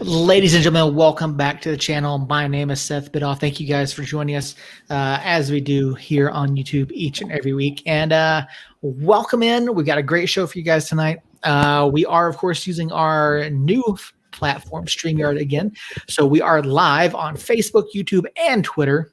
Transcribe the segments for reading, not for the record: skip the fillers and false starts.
Ladies and gentlemen, welcome back to the channel. My name is Seth Bidoff. Thank you guys for joining us as we do here on YouTube each and every week. And welcome in. We've got a great show for you guys tonight. We are, of course, using our new platform, StreamYard, again. So we are live on Facebook, YouTube, and Twitter.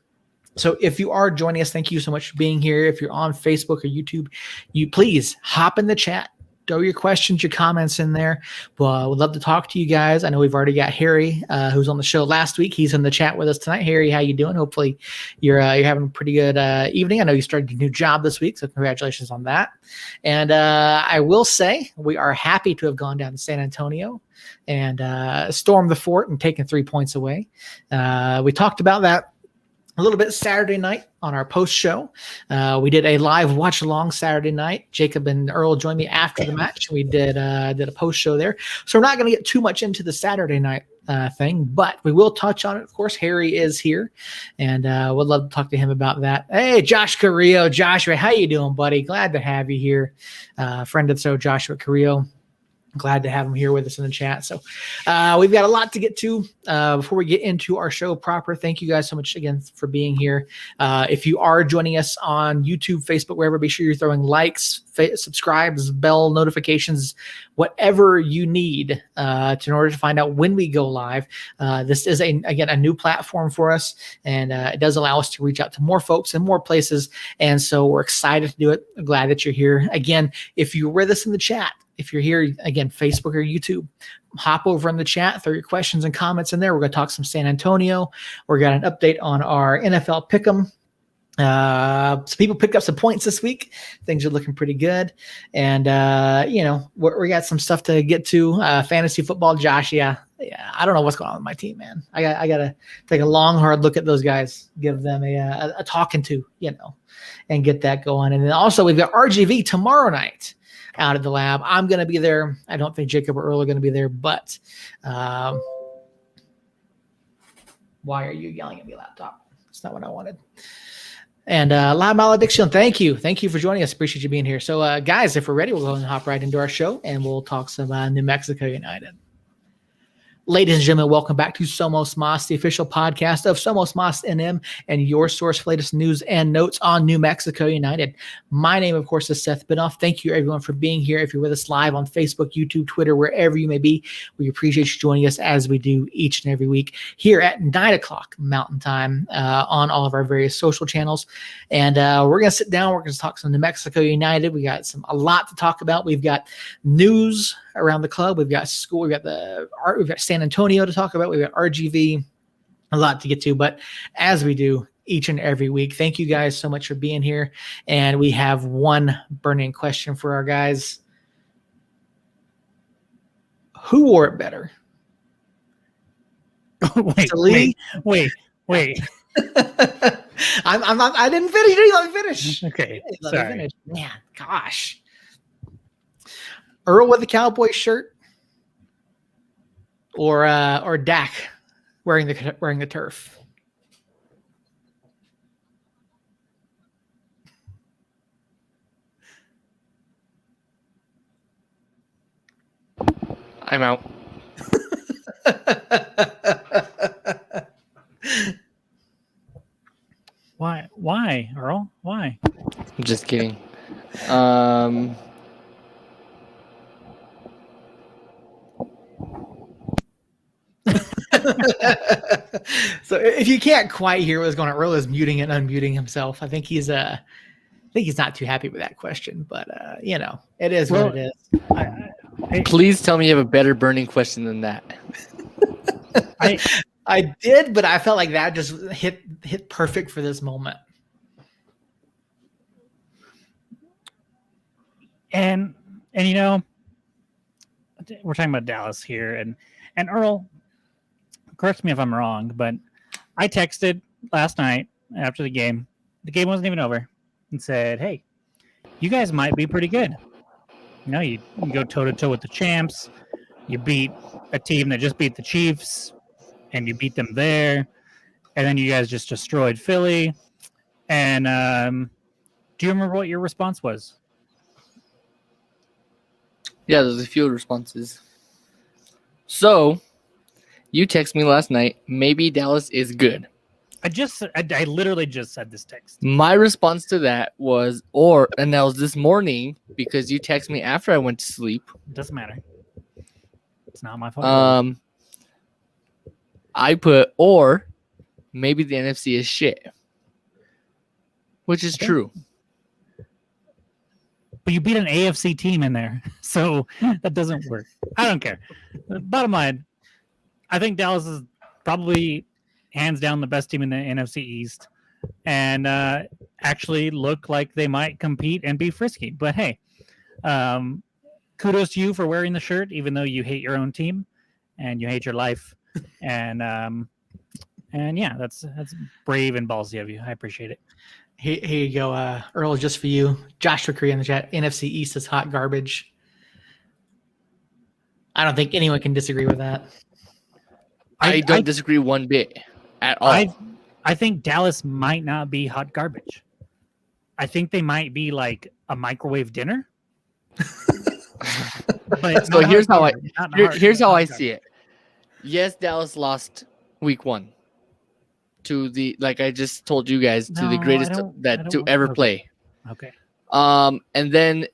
So if you are joining us, thank you so much for being here. If you're on Facebook or YouTube, you please hop in the chat. Throw your questions, your comments in there. Well, we'd love to talk to you guys. I know we've already got Harry, who's on the show last week. He's in the chat with us tonight. Harry, how you doing? Hopefully you're having a pretty good evening. I know you started a new job this week, so congratulations on that. And I will say we are happy to have gone down to San Antonio and stormed the fort and taken 3 points away. We talked about that a little bit Saturday night on our post show. We did a live watch along Saturday night. Jacob and Earl joined me after the match. We did a post show there. So we're not going to get too much into the Saturday night thing, but we will touch on it. Of course, Harry is here, and we'd love to talk to him about that. Hey, Josh Carrillo. Joshua, how you doing, buddy? Glad to have you here. Friend of the show, Joshua Carrillo. Glad to have him here with us in the chat. So we've got a lot to get to before we get into our show proper. Thank you guys so much again for being here. If you are joining us on YouTube, Facebook, wherever, be sure you're throwing likes, subscribes, bell notifications, whatever you need in order to find out when we go live. This is, again, a new platform for us, and it does allow us to reach out to more folks in more places. And so we're excited to do it. I'm glad that you're here. Again, if you're with us in the chat, if you're here, again, Facebook or YouTube, hop over in the chat, throw your questions and comments in there. We're going to talk some San Antonio. We're got an update on our NFL Pick'em. So people picked up some points this week. Things are looking pretty good. And, we got some stuff to get to. Fantasy football, Josh, yeah, I don't know what's going on with my team, man. I got to take a long, hard look at those guys, give them a talking to, and get that going. And then also we've got RGV tomorrow night out at the lab. I'm going to be there. I don't think Jacob or Earl are going to be there, but why are you yelling at me, laptop? That's not what I wanted. And Loud Malediction, thank you. Thank you for joining us. Appreciate you being here. So, guys, if we're ready, we'll go and hop right into our show, and we'll talk some New Mexico United. Ladies and gentlemen, welcome back to Somos Moss, the official podcast of Somos Moss NM and your source for latest news and notes on New Mexico United. My name, of course, is Seth Bidoff. Thank you, everyone, for being here. If you're with us live on Facebook, YouTube, Twitter, wherever you may be, we appreciate you joining us as we do each and every week here at 9 o'clock Mountain Time on all of our various social channels. And we're going to sit down. We're going to talk some New Mexico United. We got a lot to talk about. We've got news around the club. We've got school. We've got San Antonio to talk about. We've got RGV, a lot to get to, but as we do each and every week, thank you guys so much for being here. And we have one burning question for our guys. Who wore it better? Wait. I'm not, I didn't finish. You didn't let me finish. Okay. Let me finish. Man, gosh. Earl with the Cowboy shirt, or Dak wearing the turf? I'm out. Why, Earl? Why? I'm just kidding. So if you can't quite hear what's going on, Earl is muting and unmuting himself. I think he's not too happy with that question, but it is what it is. Please tell me you have a better burning question than that. I did, but I felt like that just hit perfect for this moment. And we're talking about Dallas here, and Earl, correct me if I'm wrong, but I texted last night after the game. The game wasn't even over, and said, "Hey, you guys might be pretty good. You go toe to toe with the champs. You beat a team that just beat the Chiefs, and you beat them there, and then you guys just destroyed Philly." And do you remember what your response was? Yeah, there's a few responses. So, You text me last night. Maybe Dallas is good. I literally just said this text. My response to that was, and that was this morning because you text me after I went to sleep. It doesn't matter. It's not my fault. I put, or maybe the NFC is shit, which is true. But you beat an AFC team in there, so that doesn't work. I don't care. Bottom line, I think Dallas is probably hands down the best team in the NFC East, and actually look like they might compete and be frisky. But hey, kudos to you for wearing the shirt, even though you hate your own team and you hate your life. And yeah, that's brave and ballsy of you. I appreciate it. Here you go, Earl, just for you. Joshua Cree in the chat. NFC East is hot garbage. I don't think anyone can disagree with that. I don't disagree one bit at all. I think Dallas might not be hot garbage. I think they might be like a microwave dinner. But so here's how I see it. Yes, Dallas lost week 1 to the, like I just told you guys, to the greatest to ever play. Okay. And then,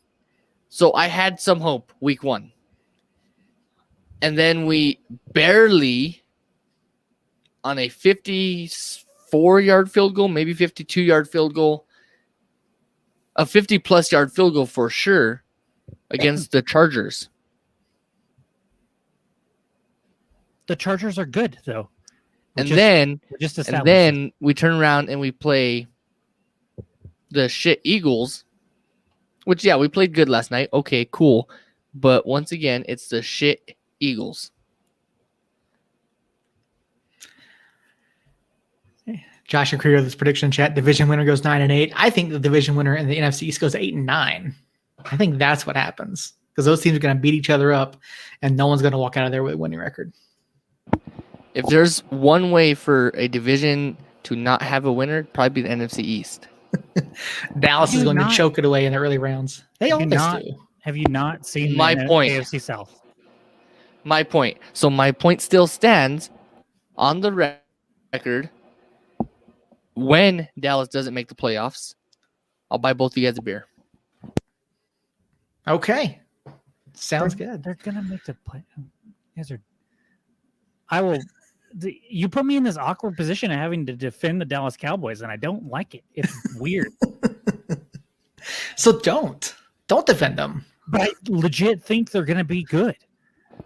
so I had some hope week 1. And then we barely, on a 54-yard field goal, maybe 52-yard field goal, a 50-plus yard field goal for sure against the Chargers. The Chargers are good, though. And then we turn around and we play the shit Eagles, which, yeah, we played good last night. Okay, cool. But once again, it's the shit Eagles. Josh and Creer, this prediction chat, division winner goes 9-8. I think the division winner in the NFC East goes 8-9. I think that's what happens because those teams are going to beat each other up, and no one's going to walk out of there with a winning record. If there's one way for a division to not have a winner, it'd probably be the NFC East. Dallas is going to choke it away in the early rounds. They always do. Have you not seen my point? AFC South. My point. So my point still stands on the record. When Dallas doesn't make the playoffs, I'll buy both of you guys a beer. Okay. Sounds good. They're going to make the play. You guys are. I will. You put me in this awkward position of having to defend the Dallas Cowboys, and I don't like it. It's weird. So don't defend them. But I legit think they're going to be good.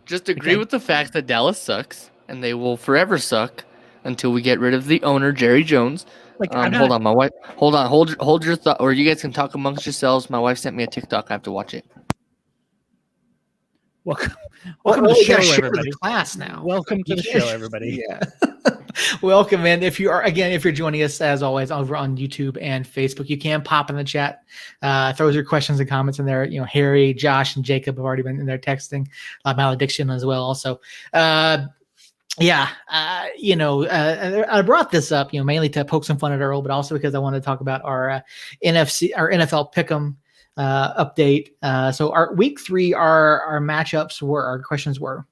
Just agree with the fact that Dallas sucks, and they will forever suck until we get rid of the owner, Jerry Jones. Hold on, my wife. Hold on, hold your thought, or you guys can talk amongst yourselves. My wife sent me a TikTok. I have to watch it. Welcome to the show, everybody. The class now. Welcome to the show, everybody. Yeah. Welcome in. If you're joining us as always over on YouTube and Facebook, you can pop in the chat. Throw your questions and comments in there. You know, Harry, Josh, and Jacob have already been in there texting. Malediction as well. Also, I brought this up, mainly to poke some fun at Earl, but also because I wanted to talk about our NFL Pick'em update. So our week 3, our matchups our questions were,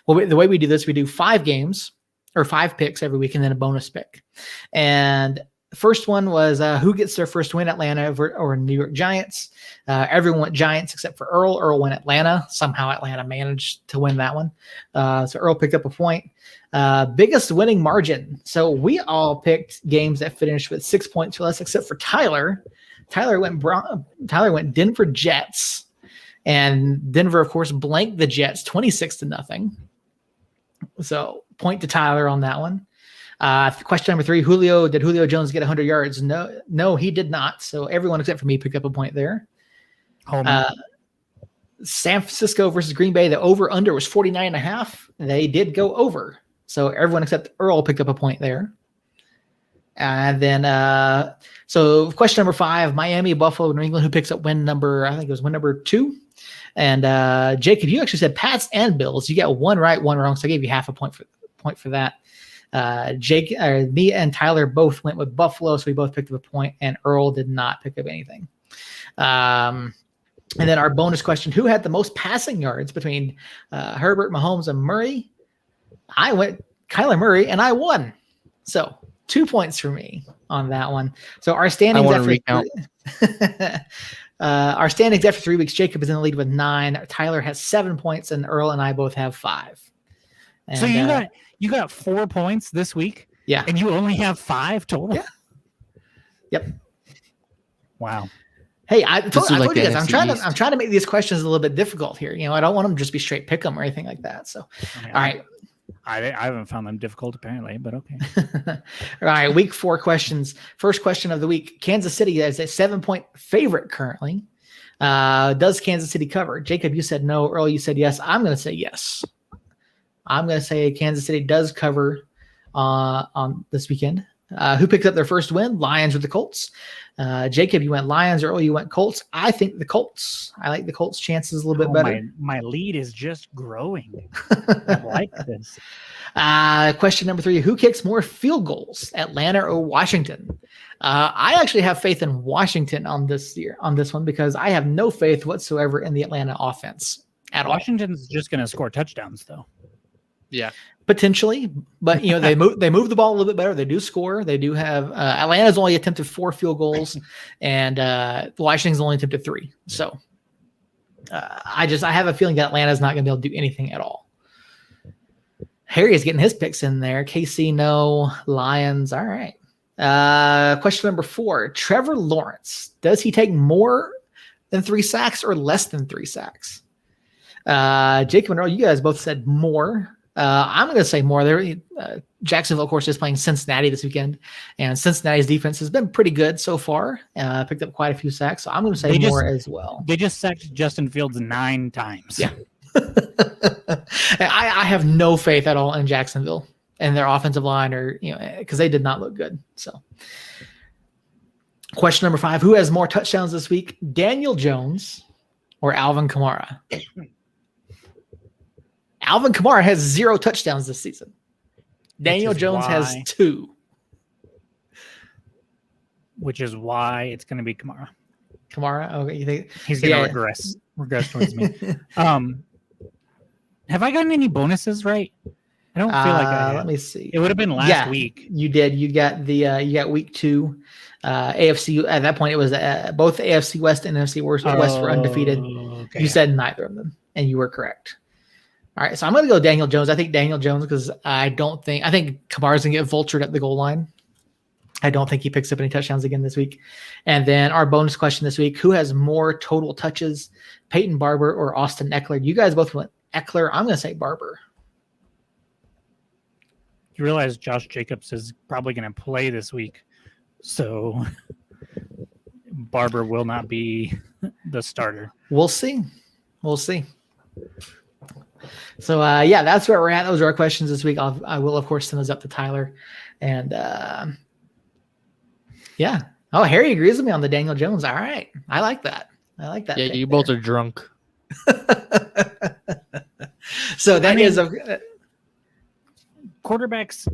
well, the way we do this, we do 5 games or 5 picks every week and then a bonus pick. And the first one was who gets their first win, Atlanta or New York Giants. Everyone went Giants except for Earl. Earl went Atlanta. Somehow Atlanta managed to win that one. So Earl picked up a point. Biggest winning margin. So we all picked games that finished with 6 points or less, except for Tyler. Tyler went Denver Jets, and Denver, of course, blanked the Jets 26-0. So point to Tyler on that one. Question number 3, did Julio Jones get 100 yards? No, he did not. So everyone except for me picked up a point there. San Francisco versus Green Bay, the over-under was 49.5. They did go over. So everyone except Earl picked up a point there. And then, so question number 5, Miami, Buffalo, New England, who picks up win number 2. And Jacob, you actually said Pats and Bills. You got one right, one wrong. So I gave you half a point for that. Me and Tyler both went with Buffalo, so we both picked up a point, and Earl did not pick up anything. And then our bonus question, who had the most passing yards between Herbert, Mahomes, and Murray? I went Kyler Murray, and I won. So 2 points for me on that one. So our standings I want after to recount. our standings after 3 weeks, Jacob is in the lead with 9. Tyler has 7 points, and Earl and I both have 5. And, so you got 4 points this week, yeah, and you only have 5 total. Yeah. Yep. Wow. Hey, I told like you the guys, NFC I'm trying to make these questions a little bit difficult here. I don't want them to just be straight pick 'em or anything like that. So, all right. I haven't found them difficult apparently, but okay. All right, week 4 questions. First question of the week. Kansas City is a 7-point favorite currently. Does Kansas City cover? Jacob, you said no. Earl, you said yes. I'm going to say yes. I'm going to say Kansas City does cover on this weekend. Who picked up their first win? Lions or the Colts? Jacob, you went Lions. Earl, you went Colts. I think the Colts. I like the Colts' chances a little bit better. My lead is just growing. I like this. Question number 3. Who kicks more field goals, Atlanta or Washington? I actually have faith in Washington on this one because I have no faith whatsoever in the Atlanta offense at all. Washington's just going to score touchdowns, though. Yeah. Potentially, but they move the ball a little bit better. They do score. They do have Atlanta's only attempted 4 field goals, and Washington's only attempted 3. So I have a feeling that Atlanta's not going to be able to do anything at all. Harry is getting his picks in there. KC, no. Lions, all right. Question number 4. Trevor Lawrence, does he take more than 3 sacks or less than 3 sacks? Jacob and Earl, you guys both said more. I'm going to say more. Jacksonville, of course, is playing Cincinnati this weekend, and Cincinnati's defense has been pretty good so far. Picked up quite a few sacks, so I'm going to say more as well. They just sacked Justin Fields 9 times. Yeah. I have no faith at all in Jacksonville and their offensive line, or because they did not look good. So, question number 5: who has more touchdowns this week, Daniel Jones or Alvin Kamara? Alvin Kamara has 0 touchdowns this season. Daniel Jones has 2. Which is why it's going to be Kamara. Kamara? Okay, you think he's going to regress towards me. Have I gotten any bonuses right? I don't feel like I have. Let me see. It would have been last week. You did. You got you got week 2. AFC at that point it was both AFC West and NFC West were undefeated. Okay. You said neither of them, and you were correct. All right, so I'm going to go Daniel Jones. I think Daniel Jones because I think Kamara's going to get vultured at the goal line. I don't think he picks up any touchdowns again this week. And then our bonus question this week: who has more total touches, Peyton Barber or Austin Eckler? You guys both went Eckler. I'm going to say Barber. You realize Josh Jacobs is probably going to play this week, so Barber will not be the starter. We'll see. So that's where we're at. Those are our questions this week. I will of course send those up to Tyler, and Oh, Harry agrees with me on the Daniel Jones. All right, I like that. Yeah, you both are drunk. So that is quarterbacks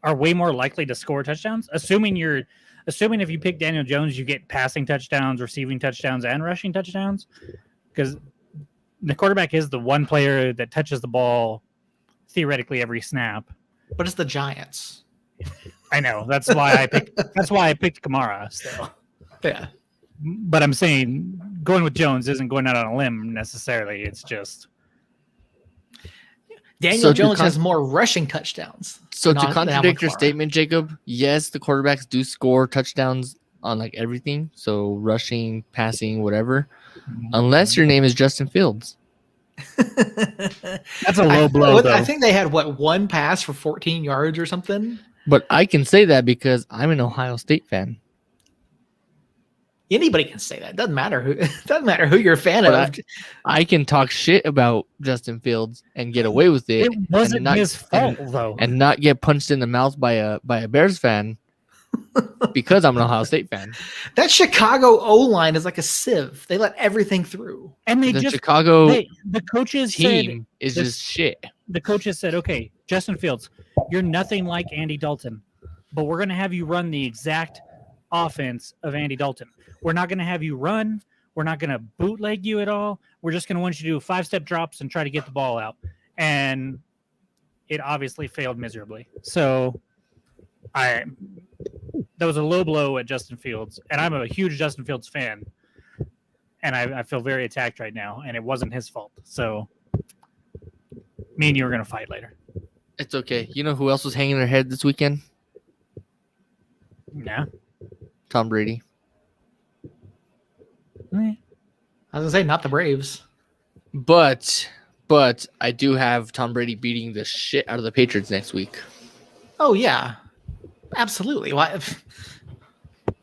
are way more likely to score touchdowns. Assuming if you pick Daniel Jones, you get passing touchdowns, receiving touchdowns, and rushing touchdowns. Because the quarterback is the one player that touches the ball theoretically every snap. But it's the Giants. I know. That's why I picked Kamara still. Yeah. But I'm saying going with Jones isn't going out on a limb necessarily. It's just Daniel Jones has more rushing touchdowns. So to contradict your statement, Jacob, yes, the quarterbacks do score touchdowns on like everything. So rushing, passing, whatever. Unless your name is Justin Fields. That's a low blow, though. I think they had, one pass for 14 yards or something? But I can say that because I'm an Ohio State fan. Anybody can say that. Doesn't matter who you're a fan of. I can talk shit about Justin Fields and get away with it. It wasn't his fault, though. And not get punched in the mouth by a Bears fan because I'm an Ohio State fan. That Chicago O-line is like a sieve. They let everything through. And the coaches team is just shit. The coaches said, okay, Justin Fields, you're nothing like Andy Dalton, but we're going to have you run the exact offense of Andy Dalton. We're not going to have you run. We're not going to bootleg you at all. We're just going to want you to do 5-step drops and try to get the ball out. and it obviously failed miserably. So that was a low blow at Justin Fields, and I'm a huge Justin Fields fan, and I feel very attacked right now, and it wasn't his fault. So me and you are going to fight later. It's okay. You know who else was hanging their head this weekend? Yeah. Tom Brady. I was gonna say not the Braves. But I do have Tom Brady beating the shit out of the Patriots next week. Oh yeah, absolutely. Why?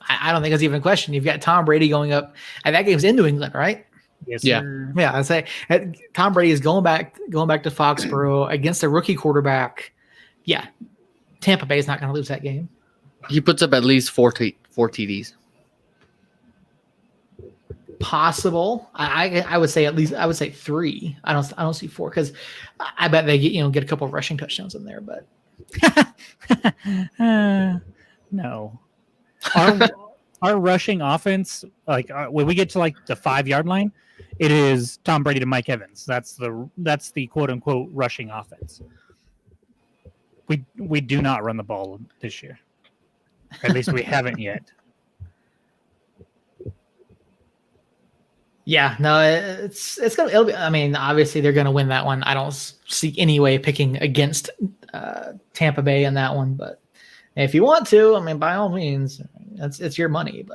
I don't think it's even a question. You've got Tom Brady going up, and that game's in New England, right? Yes, Yeah. sir. Yeah, I say Tom Brady is going back to Foxborough against a rookie quarterback. Yeah, Tampa Bay is not going to lose that game. He puts up at least four TDs. Possible. I would say at least. I would say 3. I don't see 4 because I bet they get a couple of rushing touchdowns in there. But No. Our rushing offense, like when we get to like the 5-yard line, it is Tom Brady to Mike Evans. That's the quote unquote rushing offense. We do not run the ball this year. At least we haven't yet. yeah, no, it'll be. I mean, obviously they're gonna win that one. I don't see any way picking against Tampa Bay in that one. But if you want to, I mean, by all means, it's your money.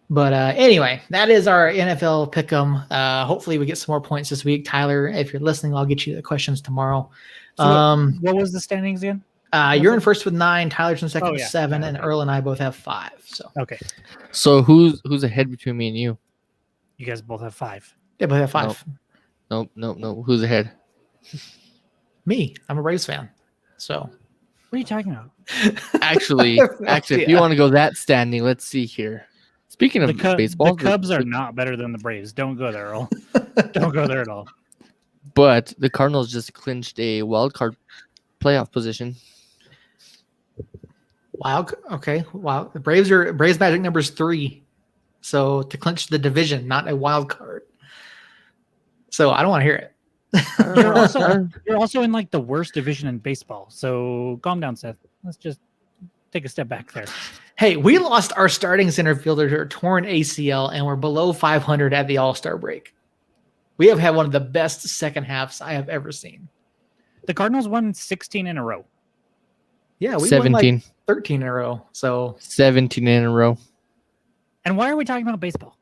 But anyway, that is our NFL pick'em. Hopefully we get some more points this week. Tyler, if you're listening, I'll get you the questions tomorrow. So what was the standings again? You're in first with 9, Tyler's in second with yeah. 7, Yeah, and okay. Earl and I both have 5. So Okay. So who's ahead between me and you? You guys both have 5. yeah, both have 5. Nope. Who's ahead? Me, I'm a Braves fan. So What are you talking about? Actually, if you want to go that standing, let's see here. Speaking of baseball, the Cubs are not better than the Braves. Don't go there, Earl. Don't go there at all. but the Cardinals just clinched a wild card playoff position. wow, okay, wow. The Braves magic number is 3, so to clinch the division, not a wild card. So I don't want to hear it. You're also in like the worst division in baseball. So calm down, Seth. Let's just take a step back there. Hey, we lost our starting center fielder to a torn ACL, and we're below 500 at the All-Star break. We have had one of the best second halves I have ever seen. The Cardinals won 16 in a row. Yeah, we 17. won like 13 in a row. So 17 in a row. And why are we talking about baseball?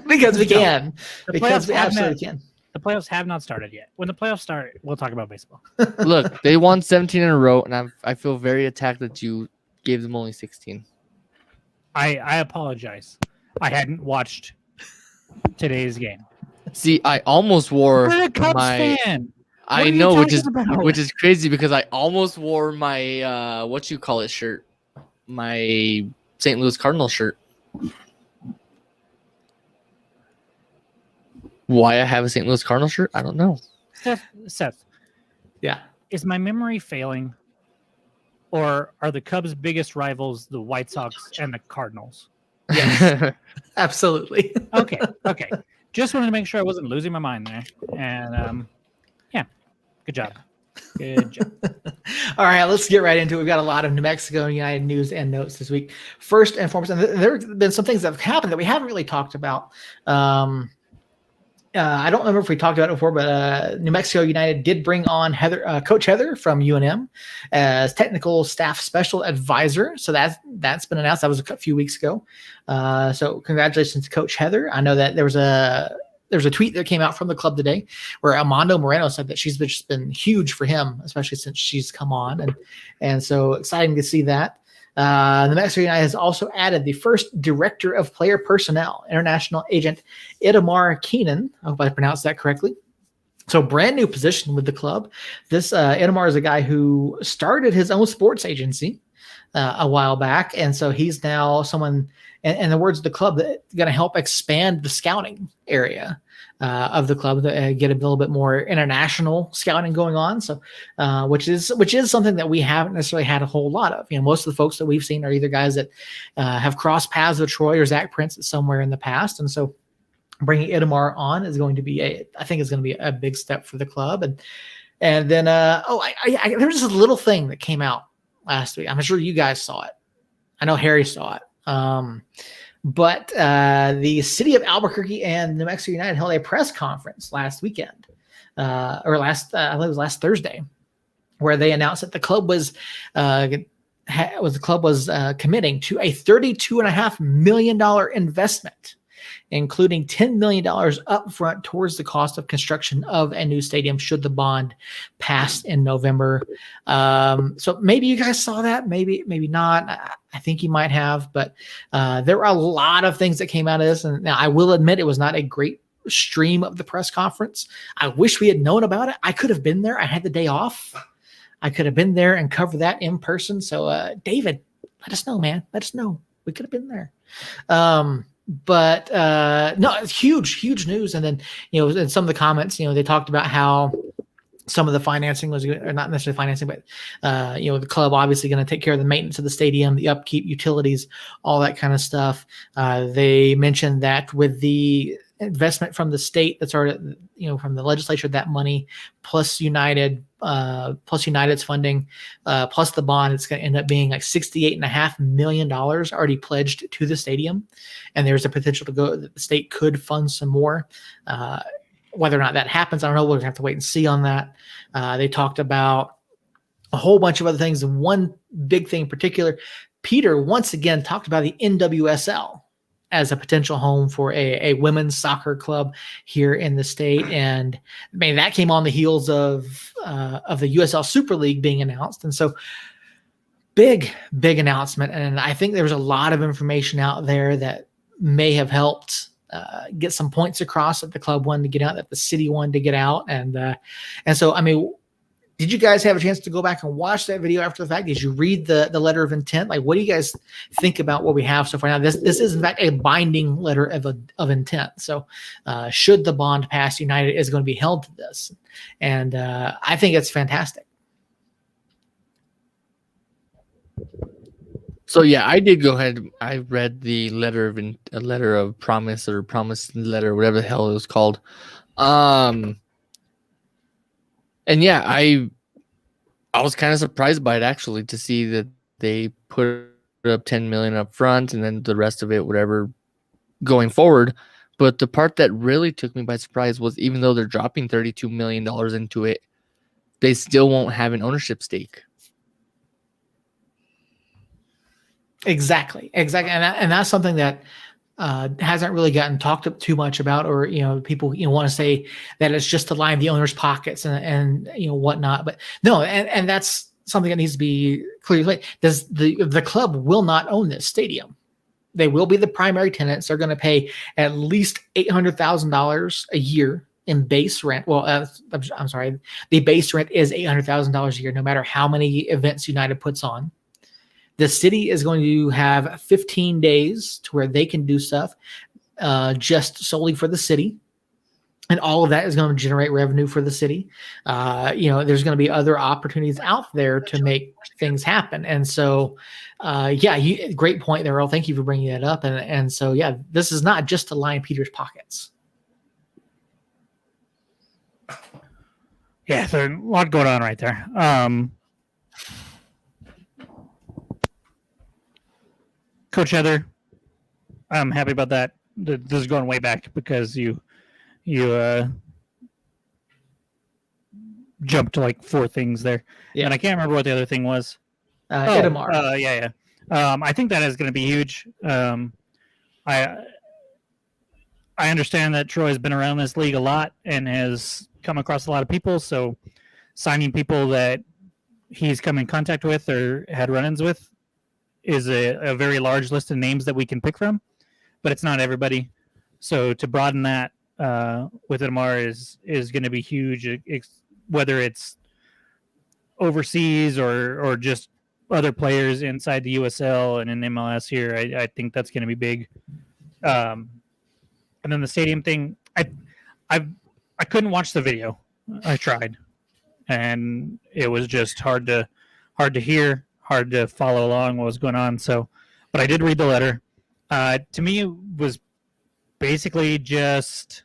because we can. The Because playoffs we have absolutely can. The playoffs have not started yet. When the playoffs start, we'll talk about baseball. Look, they won 17 in a row, and I feel very attacked that you gave them only 16. I apologize. I hadn't watched today's game. See, I almost wore You're a Cubs my. fan. I are you know, which talking is crazy because I almost wore my shirt, my St. Louis Cardinals shirt. Why I have a St. Louis Cardinals shirt, I don't know. Seth, Yeah. is my memory failing, or are the Cubs' biggest rivals the White Sox and the Cardinals? Yes. Absolutely. Okay. Just wanted to make sure I wasn't losing my mind there. And yeah, good job. Good job. All right, let's get right into it. We've got a lot of New Mexico United news and notes this week. First and foremost, and there have been some things that have happened that we haven't really talked about. I don't remember if we talked about it before, but New Mexico United did bring on Coach Heather from UNM as technical staff special advisor. So that's been announced. That was a few weeks ago. So congratulations to Coach Heather. I know that there was a tweet that came out from the club today where Armando Moreno said that she's just been huge for him, especially since she's come on. And so exciting to see that. The Mexico United has also added the first director of player personnel, international agent Itamar Keenan. I hope I pronounced that correctly. So brand new position with the club. This Itamar is a guy who started his own sports agency a while back. And so he's now someone, in the words of the club, that's going to help expand the scouting area of the club to get a little bit more international scouting going on. So, which is something that we haven't necessarily had a whole lot of. Most of the folks that we've seen are either guys that have crossed paths with Troy or Zach Prince somewhere in the past. And so bringing Itamar on is going to be I think is going to be a big step for the club. And then there was this little thing that came out last week. I'm sure you guys saw it. I know Harry saw it. But the city of Albuquerque and New Mexico United held a press conference last weekend, I believe it was last Thursday, where they announced that the club was committing to a $32.5 million investment, including $10 million upfront towards the cost of construction of a new stadium should the bond pass in November. So maybe you guys saw that, maybe not. I think you might have, but there were a lot of things that came out of this. And now I will admit it was not a great stream of the press conference. I wish we had known about it. I could have been there. I had the day off. I could have been there and covered that in person. So David, let us know, man. Let us know. We could have been there. But no, it's huge news. And then, in some of the comments, they talked about how some of the financing was, or not necessarily financing, but the club obviously going to take care of the maintenance of the stadium, the upkeep, utilities, all that kind of stuff. They mentioned that with the investment from the state that's already, from the legislature, that money plus United's funding, plus the bond, it's going to end up being like $68.5 million already pledged to the stadium. And there's a potential to go, the state could fund some more. Whether or not that happens, I don't know. We'll have to wait and see on that. They talked about a whole bunch of other things. And one big thing in particular, Peter once again talked about the NWSL as a potential home for a women's soccer club here in the state. And I mean, that came on the heels of the USL Super League being announced. And so big announcement. And I think there was a lot of information out there that may have helped get some points across that the club wanted to get out, that the city wanted to get out. And so, I mean, did you guys have a chance to go back and watch that video after the fact? Did you read the letter of intent? Like, what do you guys think about what we have so far? Now, this is in fact a binding letter of intent. So should the bond pass, United is going to be held to this. And I think it's fantastic. So yeah, I did go ahead. I read the letter of promise, or promise letter, whatever the hell it was called. And yeah, I was kind of surprised by it, actually, to see that they put up $10 million up front and then the rest of it, whatever, going forward. But the part that really took me by surprise was, even though they're dropping $32 million into it, they still won't have an ownership stake. Exactly. And that's something that hasn't really gotten talked up too much about, or people want to say that it's just to line the owner's pockets and whatnot. But no, and that's something that needs to be clearly. Does the club will not own this stadium? They will be the primary tenants. They're going to pay at least $800,000 a year in base rent. Well, I'm sorry, the base rent is $800,000 a year, no matter how many events United puts on. The city is going to have 15 days to where they can do stuff just solely for the city. And all of that is going to generate revenue for the city. There's going to be other opportunities out there to make things happen. And so, great point there, Earl. Thank you for bringing that up. And so, yeah, this is not just to line Peter's pockets. Yeah, there's a lot going on right there. Coach Heather, I'm happy about that. This is going way back because you jumped to like 4 things there. Yeah. And I can't remember what the other thing was. Itamar. Yeah. I think that is going to be huge. I understand that Troy's been around this league a lot and has come across a lot of people. So signing people that he's come in contact with or had run-ins with is a very large list of names that we can pick from, but it's not everybody. So to broaden that with Itamar is going to be huge, whether it's overseas or just other players inside the USL and in MLS here. I think that's going to be big. And then the stadium thing, I couldn't watch the video. I tried, and it was just hard to hear, hard to follow along what was going on. So, but I did read the letter. To me, it was basically just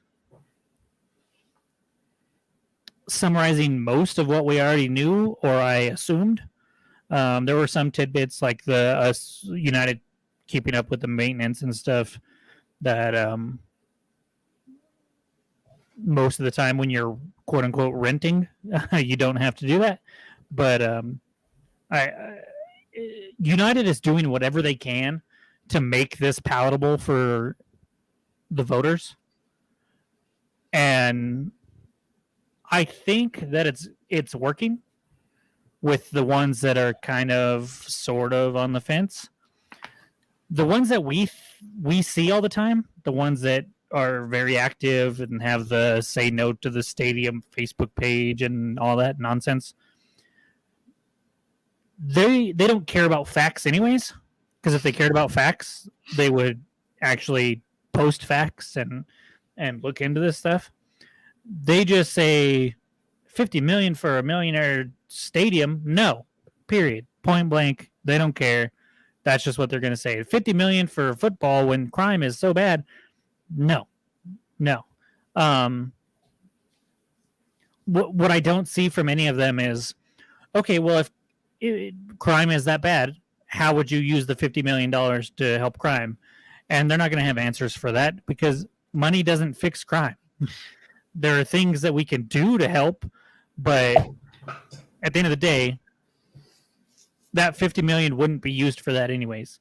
summarizing most of what we already knew or I assumed. There were some tidbits like the United keeping up with the maintenance and stuff that most of the time when you're quote unquote renting, you don't have to do that. But United is doing whatever they can to make this palatable for the voters. And I think that it's working with the ones that are kind of sort of on the fence. The ones that we see all the time, the ones that are very active and have the say no to the stadium Facebook page and all that nonsense, they don't care about facts anyways, because if they cared about facts, they would actually post facts and look into this stuff. They just say 50 million for a millionaire stadium. No, period. Point blank. They don't care. That's just what they're going to say. 50 million for football when crime is so bad. No. What I don't see from any of them is, okay, well, if crime is that bad, how would you use the $50 million to help crime? And they're not going to have answers for that because money doesn't fix crime. There are things that we can do to help, but at the end of the day, that 50 million wouldn't be used for that anyways.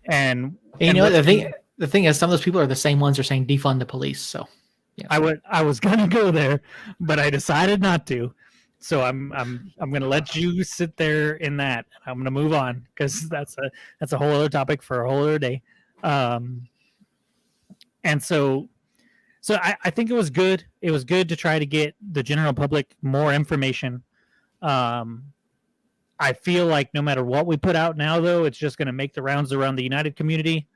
And the thing is, some of those people are the same ones who are saying defund the police. So yeah. I was gonna go there, but I decided not to. So I'm gonna let you sit there in that. I'm gonna move on because that's a whole other topic for a whole other day. And so I think it was good. It was good to try to get the general public more information. I feel like no matter what we put out now, though, it's just going to make the rounds around the United community,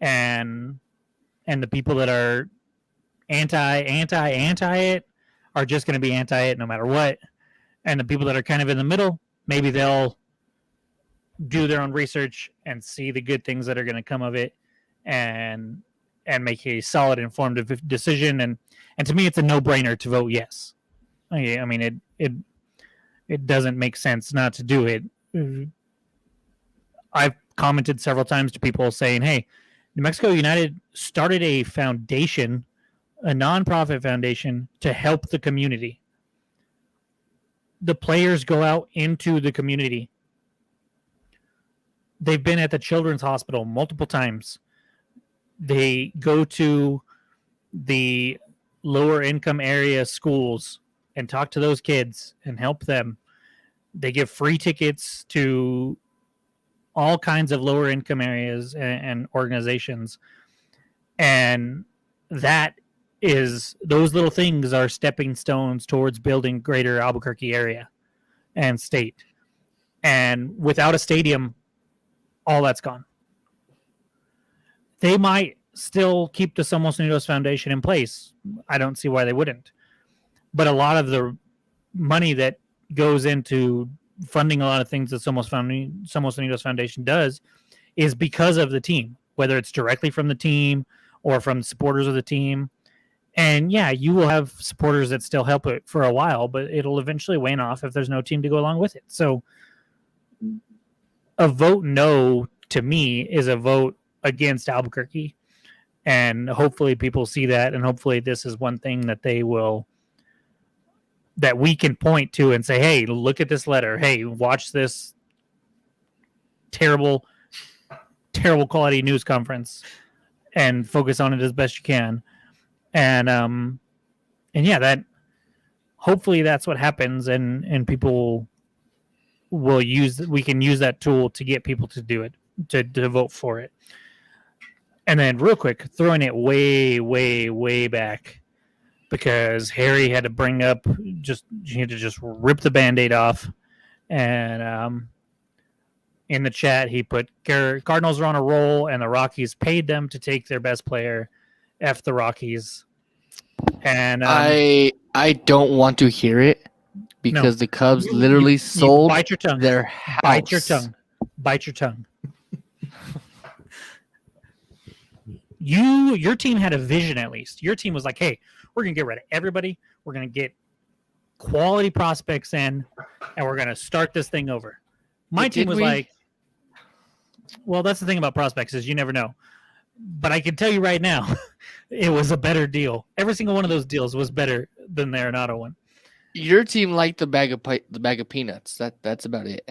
and the people that are anti it are just going to be anti it no matter what. And the people that are kind of in the middle, maybe they'll do their own research and see the good things that are going to come of it, and make a solid, informed decision. And to me, it's a no-brainer to vote yes. I mean, it doesn't make sense not to do it. I've commented several times to people saying, hey, New Mexico United started a foundation, a nonprofit foundation to help the community. The players go out into the community. They've been at the Children's Hospital multiple times. They go to the lower income area schools and talk to those kids and help them. They give free tickets to all kinds of lower income areas and organizations. And those little things are stepping stones towards building greater Albuquerque area and state. And without a stadium, all that's gone. They might still keep the Somos Unidos Foundation in place. I don't see why they wouldn't. But a lot of the money that goes into funding a lot of things that Somos Unidos Foundation does is because of the team, whether it's directly from the team or from supporters of the team. And yeah, you will have supporters that still help it for a while, but it'll eventually wane off if there's no team to go along with it. So a vote no to me is a vote against Albuquerque. And hopefully people see that, and hopefully this is one thing that that we can point to and say, hey, look at this letter. Hey, watch this terrible quality news conference and focus on it as best you can. And yeah, that hopefully that's what happens, and people we can use that tool to get people to do it, to vote for it. And then real quick, throwing it way, way, way back, because Harry had to bring up, he had to just rip the Band-Aid off. And in the chat, he put, Cardinals are on a roll, and the Rockies paid them to take their best player. F the Rockies. And I don't want to hear it, because the Cubs literally sold bite your tongue. their house. Bite your tongue. your team had a vision. At least your team was like, hey, we're gonna get rid of everybody. We're gonna get quality prospects in, and we're gonna start this thing over. My But team did was we? like, well, that's the thing about prospects is you never know. But I can tell you right now, it was a better deal. Every single one of those deals was better than the Arenado one. Your team liked the bag of peanuts. That's about it.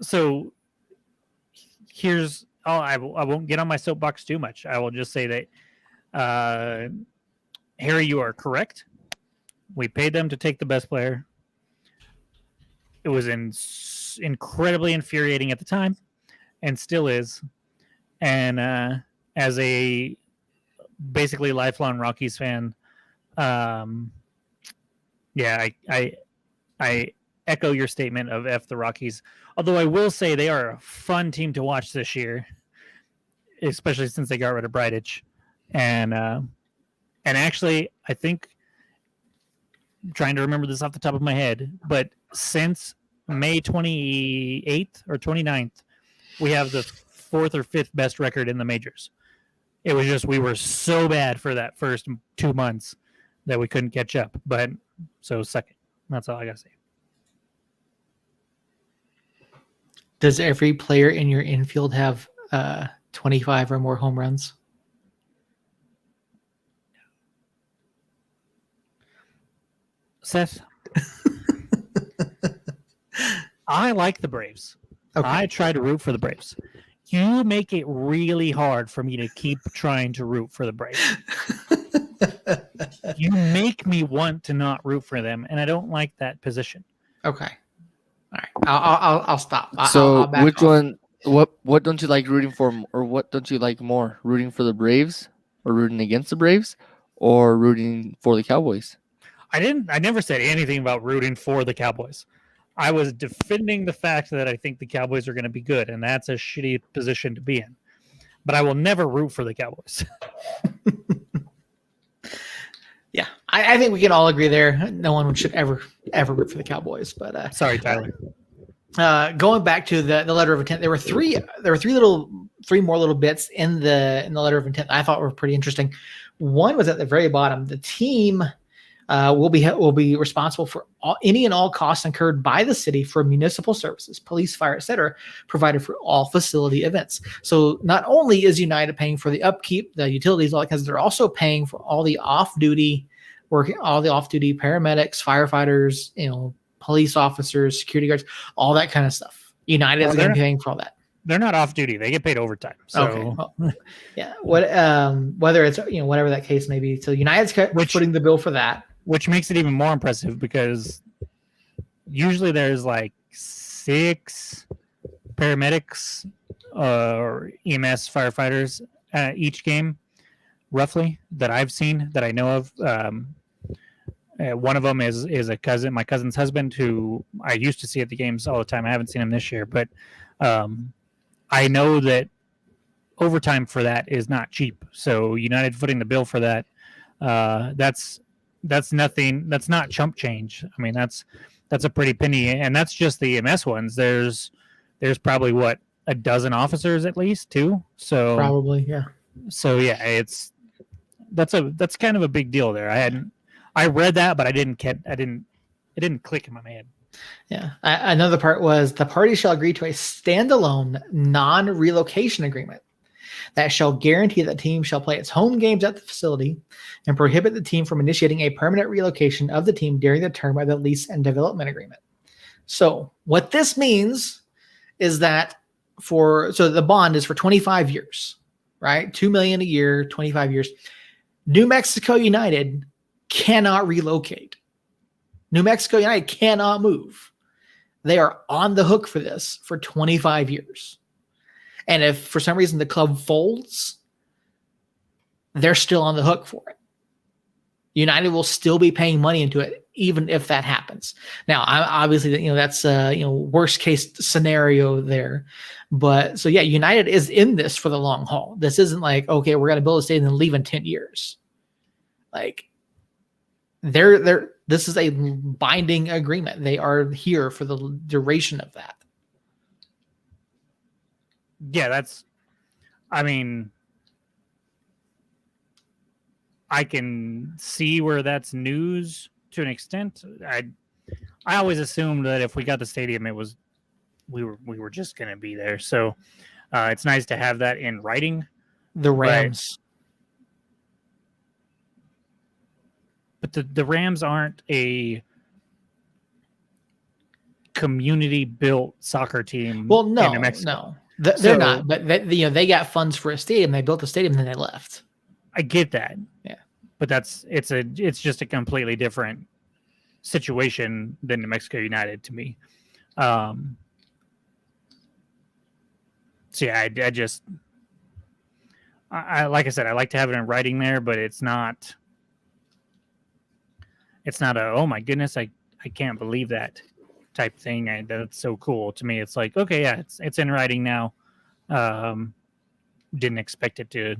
So here's I won't get on my soapbox too much. I will just say that Harry, you are correct. We paid them to take the best player. It was incredibly infuriating at the time, and still is. And as a basically lifelong Rockies fan, yeah, I echo your statement of F the Rockies. Although I will say they are a fun team to watch this year, especially since they got rid of Bridich. And actually, I think I'm trying to remember this off the top of my head, but since May 28th or 29th, we have the 4th or 5th best record in the majors. It was just we were so bad for that first 2 months that we couldn't catch up. But so second, that's all I gotta say. Does every player in your infield have 25 or more home runs? Seth, I like the Braves. Okay. I try to root for the Braves. You make it really hard for me to keep trying to root for the Braves. You make me want to not root for them, and I don't like that position. Okay. All right. I'll stop. So I'll back which off. one? What don't you like rooting for, or what don't you like more? Rooting for the Braves, or rooting against the Braves, or rooting for the Cowboys? I never said anything about rooting for the Cowboys. I was defending the fact that I think the Cowboys are going to be good, and that's a shitty position to be in. But I will never root for the Cowboys. Yeah, I think we can all agree there. No one should ever root for the Cowboys. But Sorry, Tyler. going back to the letter of intent, there were three more little bits in the letter of intent I thought were pretty interesting. One was at the very bottom. The team will be responsible for any and all costs incurred by the city for municipal services, police, fire, etc., provided for all facility events. So not only is United paying for the upkeep, the utilities, all that, because they're also paying for all the off-duty working, all the off-duty paramedics, firefighters, police officers, security guards, all that kind of stuff. United is going to be paying for all that. They're not off duty; they get paid overtime. So, okay. Well, yeah, whether it's whatever that case may be. So United's footing the bill for that. Which makes it even more impressive because usually there's like 6 paramedics or EMS firefighters each game, roughly, that I've seen, that I know of. One of them is my cousin's husband, who I used to see at the games all the time. I haven't seen him this year, but I know that overtime for that is not cheap. So United footing the bill for that, that's nothing. That's not chump change. I mean, that's a pretty penny, and that's just the EMS ones. There's probably a dozen officers at least too. So probably, yeah. So yeah, that's kind of a big deal there. I read that, but it didn't click in my head. Yeah. Another part was the parties shall agree to a standalone non-relocation agreement that shall guarantee that the team shall play its home games at the facility and prohibit the team from initiating a permanent relocation of the team during the term of the lease and development agreement. So what this means is that the bond is for 25 years, right? $2 million a year, 25 years. New Mexico United cannot relocate. New Mexico United cannot move. They are on the hook for this for 25 years. And if for some reason the club folds, they're still on the hook for it. United will still be paying money into it, even if that happens. Now, obviously, that's worst case scenario there. But so yeah, United is in this for the long haul. This isn't like, okay, we're going to build a stadium and leave in 10 years. Like this is a binding agreement. They are here for the duration of that. Yeah, I can see where that's news to an extent. I always assumed that if we got the stadium, we were just going to be there. So it's nice to have that in writing. The Rams. But the Rams aren't a community-built soccer team. Well, no, in New Mexico. no. They're not. But they got funds for a stadium. They built a stadium, and then they left. I get that. Yeah. But it's just a completely different situation than New Mexico United to me. So yeah, I like I said, I like to have it in writing there, but it's not a, oh my goodness, I can't believe that type thing. That's so cool to me. It's like, okay, yeah, it's in writing now. Didn't expect it to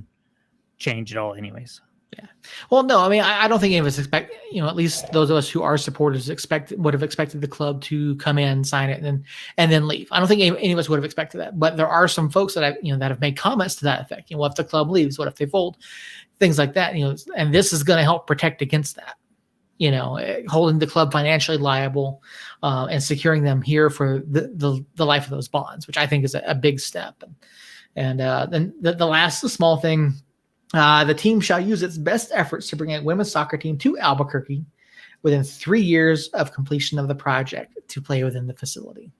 change at all anyways. Yeah. Well, no, I mean, I don't think any of us expect, at least those of us who are supporters would have expected the club to come in, sign it, and then leave. I don't think any of us would have expected that. But there are some folks that that have made comments to that effect. What if the club leaves? What if they fold? Things like that. And this is going to help protect against that. Holding the club financially liable and securing them here for the life of those bonds, which I think is a big step. And then the last small thing. The team shall use its best efforts to bring a women's soccer team to Albuquerque within 3 years of completion of the project to play within the facility.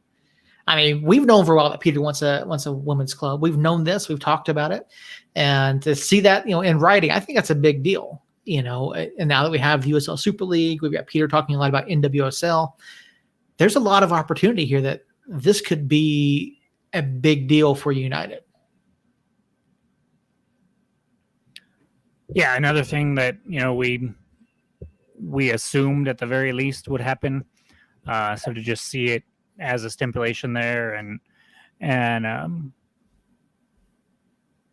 I mean, we've known for a while that Peter wants a women's club. We've known this. We've talked about it. And to see that, in writing, I think that's a big deal, and now that we have the USL Super League, we've got Peter talking a lot about NWSL. There's a lot of opportunity here that this could be a big deal for United. Yeah, another thing that we assumed at the very least would happen. So to just see it as a stipulation there and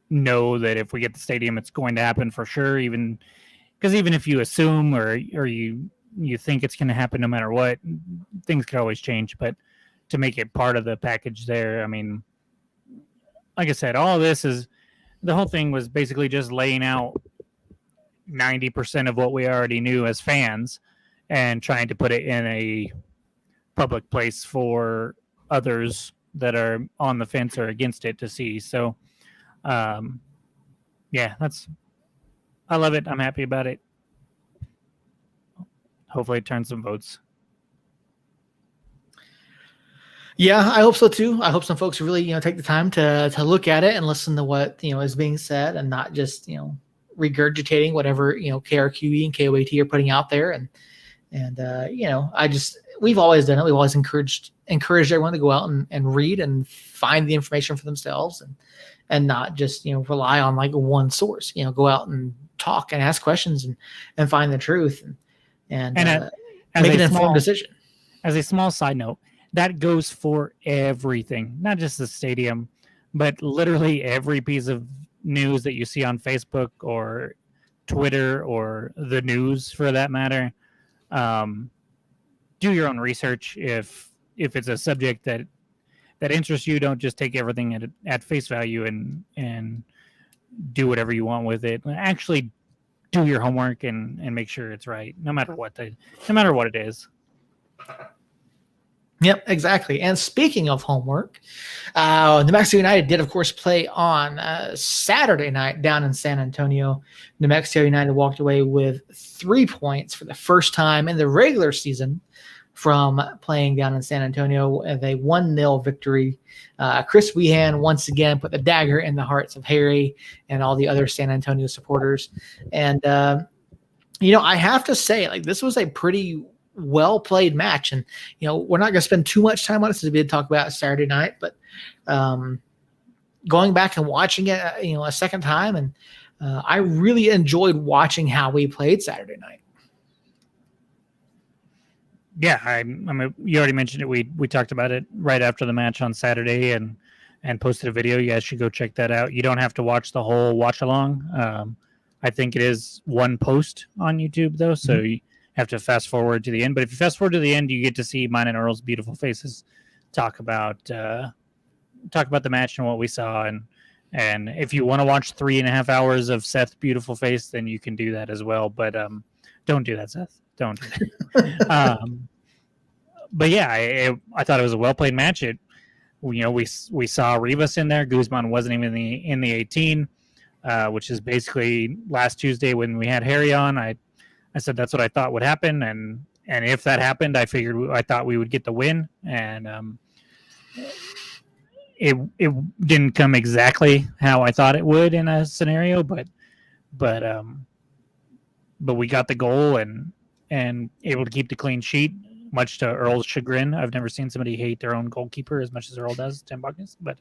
know that if we get the stadium, it's going to happen for sure. Even if you assume or you think it's going to happen no matter what, things could always change. But to make it part of the package there, I mean, like I said, all of this is the whole thing was basically just laying out 90% of what we already knew as fans and trying to put it in a public place for others that are on the fence or against it to see. So, yeah, I love it. I'm happy about it. Hopefully it turns some votes. Yeah, I hope so too. I hope some folks really, take the time to look at it and listen to what, is being said and not just, regurgitating whatever KRQE and KOAT are putting out there, and we've always done it. We've always encouraged everyone to go out and read and find the information for themselves and not just rely on like one source. Go out and talk and ask questions and find the truth and make an informed decision. As a small side note, that goes for everything, not just the stadium, but literally every piece of news that you see on Facebook or Twitter or the news for that matter. Do your own research. If it's a subject that interests you, don't just take everything at face value and do whatever you want with it. Actually do your homework and make sure it's right, no matter what it is. Yep, exactly. And speaking of homework, New Mexico United did, of course, play on Saturday night down in San Antonio. New Mexico United walked away with 3 points for the first time in the regular season from playing down in San Antonio. They 1-0 victory. Chris Wehan once again put the dagger in the hearts of Harry and all the other San Antonio supporters. And, I have to say, this was a pretty well played match, and we're not going to spend too much time on it as we did talk about Saturday night, but going back and watching it a second time, and I really enjoyed watching how we played Saturday night. Yeah, I mean, you already mentioned it. We talked about it right after the match on Saturday and posted a video. You guys should go check that out. You don't have to watch the whole watch along. I think it is one post on YouTube though, so you have to fast forward to the end. But if you fast forward to the end, you get to see mine and Earl's beautiful faces talk about the match and what we saw, And if you want to watch 3.5 hours of Seth's beautiful face, then you can do that as well. But don't do that, Seth. Don't do that. But yeah, I thought it was a well played match. We saw Rivas in there. Guzman wasn't even in the 18, which is basically last Tuesday when we had Harry on. I said that's what I thought would happen, and if that happened, I thought we would get the win, and it didn't come exactly how I thought it would in a scenario, but we got the goal and able to keep the clean sheet. Much to Earl's chagrin. I've never seen somebody hate their own goalkeeper as much as Earl does, Tim Buckness. But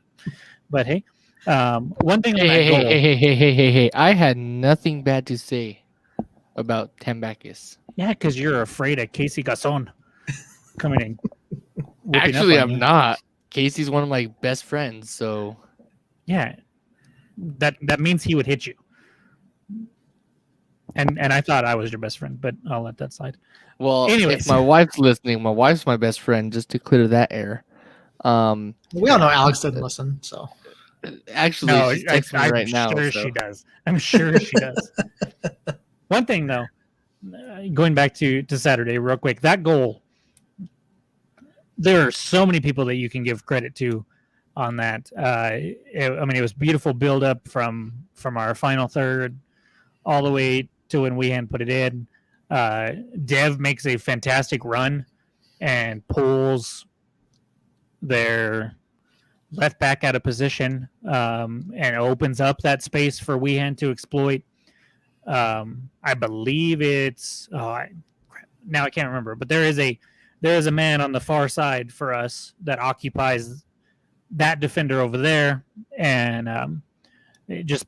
hey, one thing. Hey! I had nothing bad to say about Tim Backus. Yeah, because you're afraid of Casey Gasson coming in. Actually, I'm not. Casey's one of my best friends, so yeah, that means he would hit you. And I thought I was your best friend, but I'll let that slide. Well, anyways, if my wife's listening, my wife's my best friend, just to clear that air. We all know Alex doesn't listen, so. Actually, no, she's texting me right now. I'm sure she does. I'm sure she does. One thing, though, going back to Saturday real quick, that goal, there are so many people that you can give credit to on that. It was beautiful build-up from our final third all the way to when Wehan put it in. Dev makes a fantastic run and pulls their left back out of position and opens up that space for Wehan to exploit. I believe it's now I can't remember, but there is a man on the far side for us that occupies that defender over there, and it just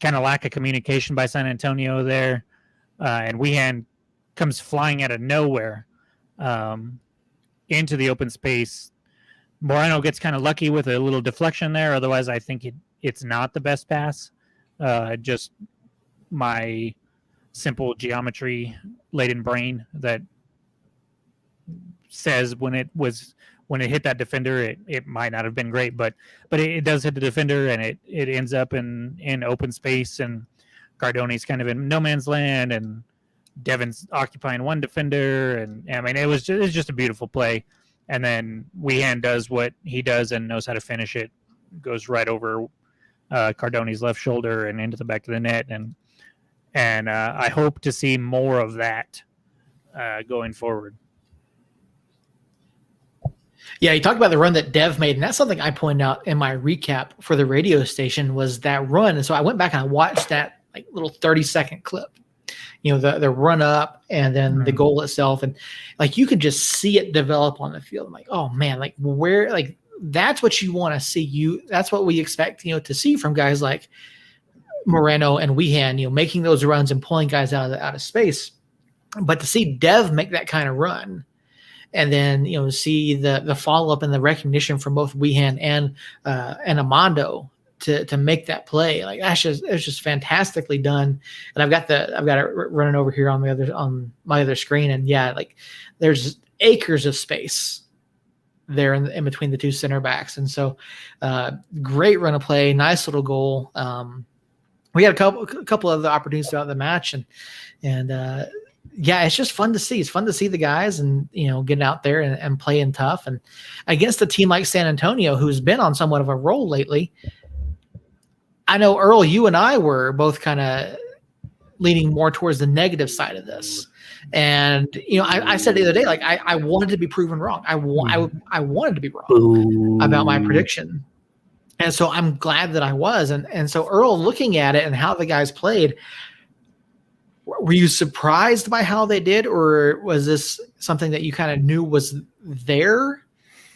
kind of lack of communication by San Antonio there. And Wehan comes flying out of nowhere into the open space. Moreno gets kind of lucky with a little deflection there. Otherwise, I think it's not the best pass. Just my simple geometry-laden brain that says when it hit that defender, it might not have been great, but it does hit the defender, and it ends up in open space, and Cardoni's kind of in no man's land, and Devin's occupying one defender, and I mean it was just a beautiful play. And then Wehan does what he does and knows how to finish it. Goes right over Cardoni's left shoulder and into the back of the net, and I hope to see more of that going forward. Yeah, you talked about the run that Dev made, and that's something I pointed out in my recap for the radio station was that run. And so I went back and I watched that like little 30-second clip, the run up and then the goal itself. And like, you could just see it develop on the field. I'm like, oh man, like where, like, that's what you want to see. That's what we expect, to see from guys like Moreno and Wehan, making those runs and pulling guys out of space. But to see Dev make that kind of run, and then see the follow up and the recognition from both Wehan and Amando to make that play, like it's just fantastically done. And I've got it running over here on my other screen, and yeah, like there's acres of space there in between the two center backs, and so great run of play, nice little goal. We had a couple of the opportunities throughout the match, and yeah, it's just fun to see. It's fun to see the guys and, getting out there and playing tough. And against a team like San Antonio, who's been on somewhat of a roll lately, I know, Earl, you and I were both kind of leaning more towards the negative side of this. And, I said the other day, like, I wanted to be proven wrong. I wanted to be wrong about my prediction. And so I'm glad that I was. And so Earl, looking at it and how the guys played, were you surprised by how they did, or was this something that you kind of knew was there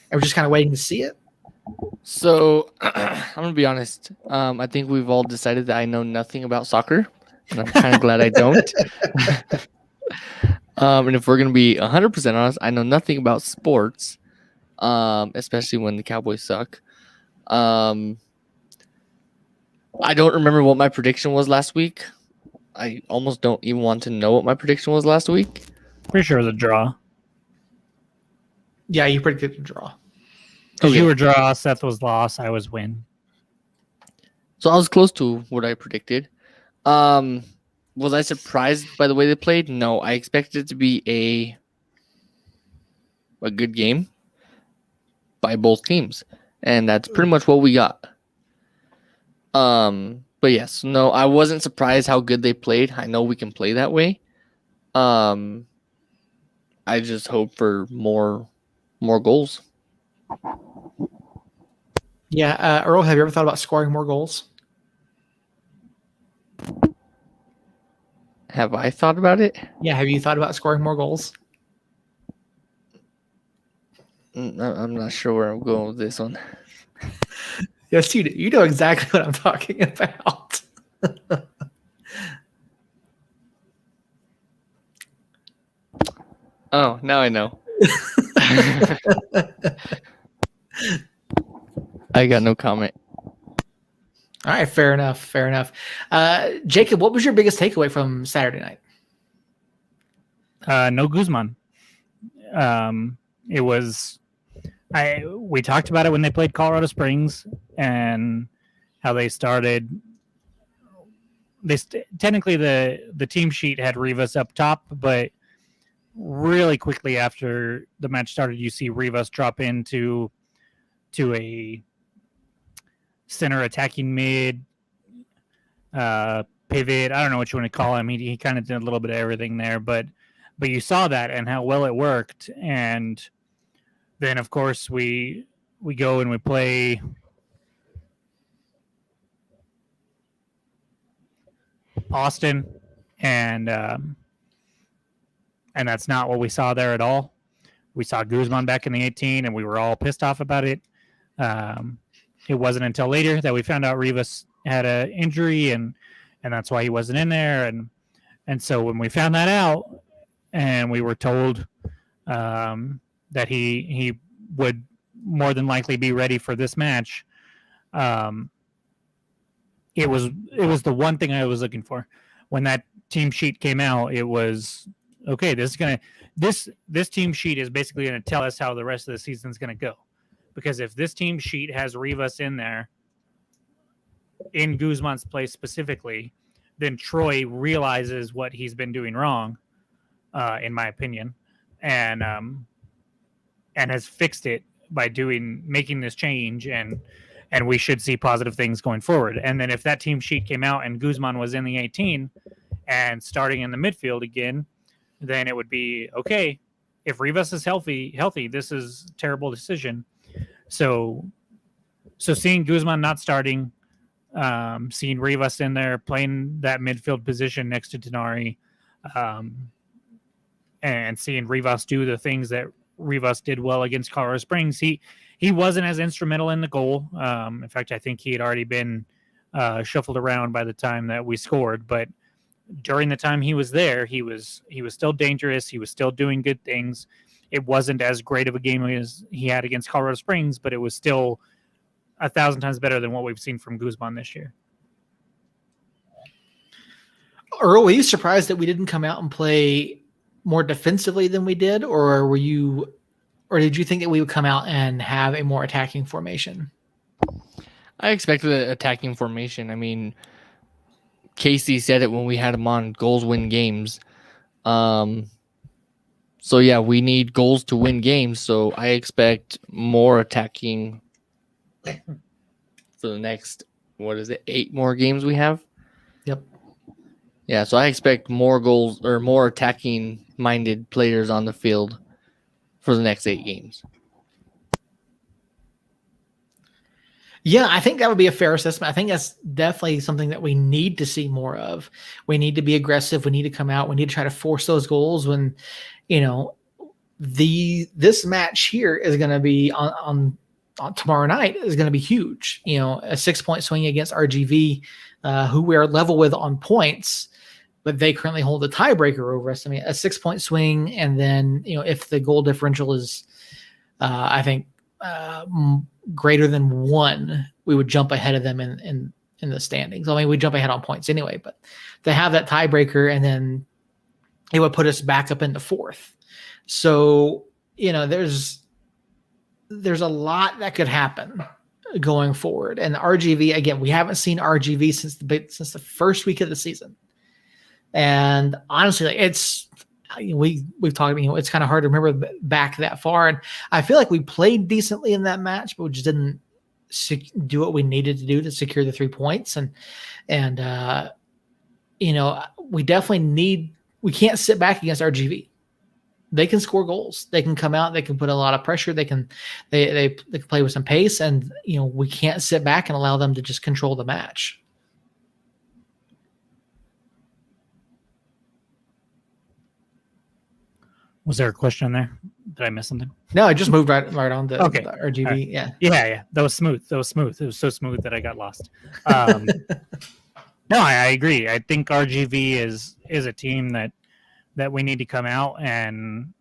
and were just kind of waiting to see it? So I'm going to be honest. I think we've all decided that I know nothing about soccer, and I'm kind of glad I don't. And if we're going to be 100% honest, I know nothing about sports, especially when the Cowboys suck. I don't remember what my prediction was last week. I almost don't even want to know what my prediction was last week. Pretty sure it was a draw. Yeah, you predicted a draw. Because you were draw, Seth was loss, I was win. So I was close to what I predicted. Was I surprised by the way they played? No, I expected it to be a good game by both teams, and that's pretty much what we got. But yes, no, I wasn't surprised how good they played. I know we can play that way. I just hope for more goals. Yeah, Earl, have you ever thought about scoring more goals? Have I thought about it? Yeah, have you thought about scoring more goals? I'm not sure where I'm going with this one. Yes, you do. You know exactly what I'm talking about. Oh, now I know. I got no comment. All right, fair enough. Fair enough. Jacob, what was your biggest takeaway from Saturday night? No Guzman. It was. We talked about it when they played Colorado Springs and how they started. Technically the team sheet had Rivas up top, but really quickly after the match started, you see Rivas drop into a center attacking mid, pivot. I don't know what you want to call him. He kind of did a little bit of everything there, but you saw that and how well it worked. And then of course we go and we play Austin, and that's not what we saw there at all. We saw Guzman back in the 18, and we were all pissed off about it. It wasn't until later that we found out Rivas had an injury, and that's why he wasn't in there. And so when we found that out, and we were told that he would more than likely be ready for this match, it was the one thing I was looking for. When that team sheet came out, it was okay. This team sheet is basically going to tell us how the rest of the season is going to go. Because if this team sheet has Rivas in there, in Guzman's place specifically, then Troy realizes what he's been doing wrong, in my opinion, and has fixed it by making this change, and we should see positive things going forward. And then if that team sheet came out and Guzman was in the 18 and starting in the midfield again, then it would be okay. If Rivas is healthy, this is a terrible decision. So seeing Guzman not starting, seeing Rivas in there playing that midfield position next to Tenari, and seeing Rivas do the things that Rivas did well against Colorado Springs, he wasn't as instrumental in the goal. In fact, I think he had already been shuffled around by the time that we scored. But during the time he was there, he was still dangerous. He was still doing good things. It wasn't as great of a game as he had against Colorado Springs, but it was still 1,000 times better than what we've seen from Guzman this year. Earl, were you surprised that we didn't come out and play more defensively than we did, or did you think that we would come out and have a more attacking formation? I expected an attacking formation. I mean, Casey said it when we had him on, goals win games. So yeah, we need goals to win games. So I expect more attacking for the next, 8 more games we have? Yep. Yeah, so I expect more goals or more attacking minded players on the field for the next 8 games. Yeah, I think that would be a fair assessment. I think that's definitely something that we need to see more of. We need to be aggressive. We need to come out. We need to try to force those goals when, this match here is going to be on tomorrow night is going to be huge. A 6-point swing against RGV, who we are level with on points, but they currently hold the tiebreaker over us. I mean, a 6-point swing, and then if the goal differential is, I think, greater than 1, we would jump ahead of them in the standings. I mean, we jump ahead on points anyway, but to have that tiebreaker, and then it would put us back up into 4th. So there's a lot that could happen going forward. And RGV, again, we haven't seen RGV since the first week of the season. And honestly, like, we've talked, it's kind of hard to remember back that far. And I feel like we played decently in that match, but we just didn't do what we needed to do to secure the 3 points. And we definitely we can't sit back against RGV. They can score goals. They can come out. They can put a lot of pressure. They can play with some pace, and we can't sit back and allow them to just control the match. Was there a question there? Did I miss something? No, I just moved right on to Okay. the RGV. Right. Yeah. That was smooth. It was so smooth that I got lost. No, I agree. I think RGV is a team that we need to come out and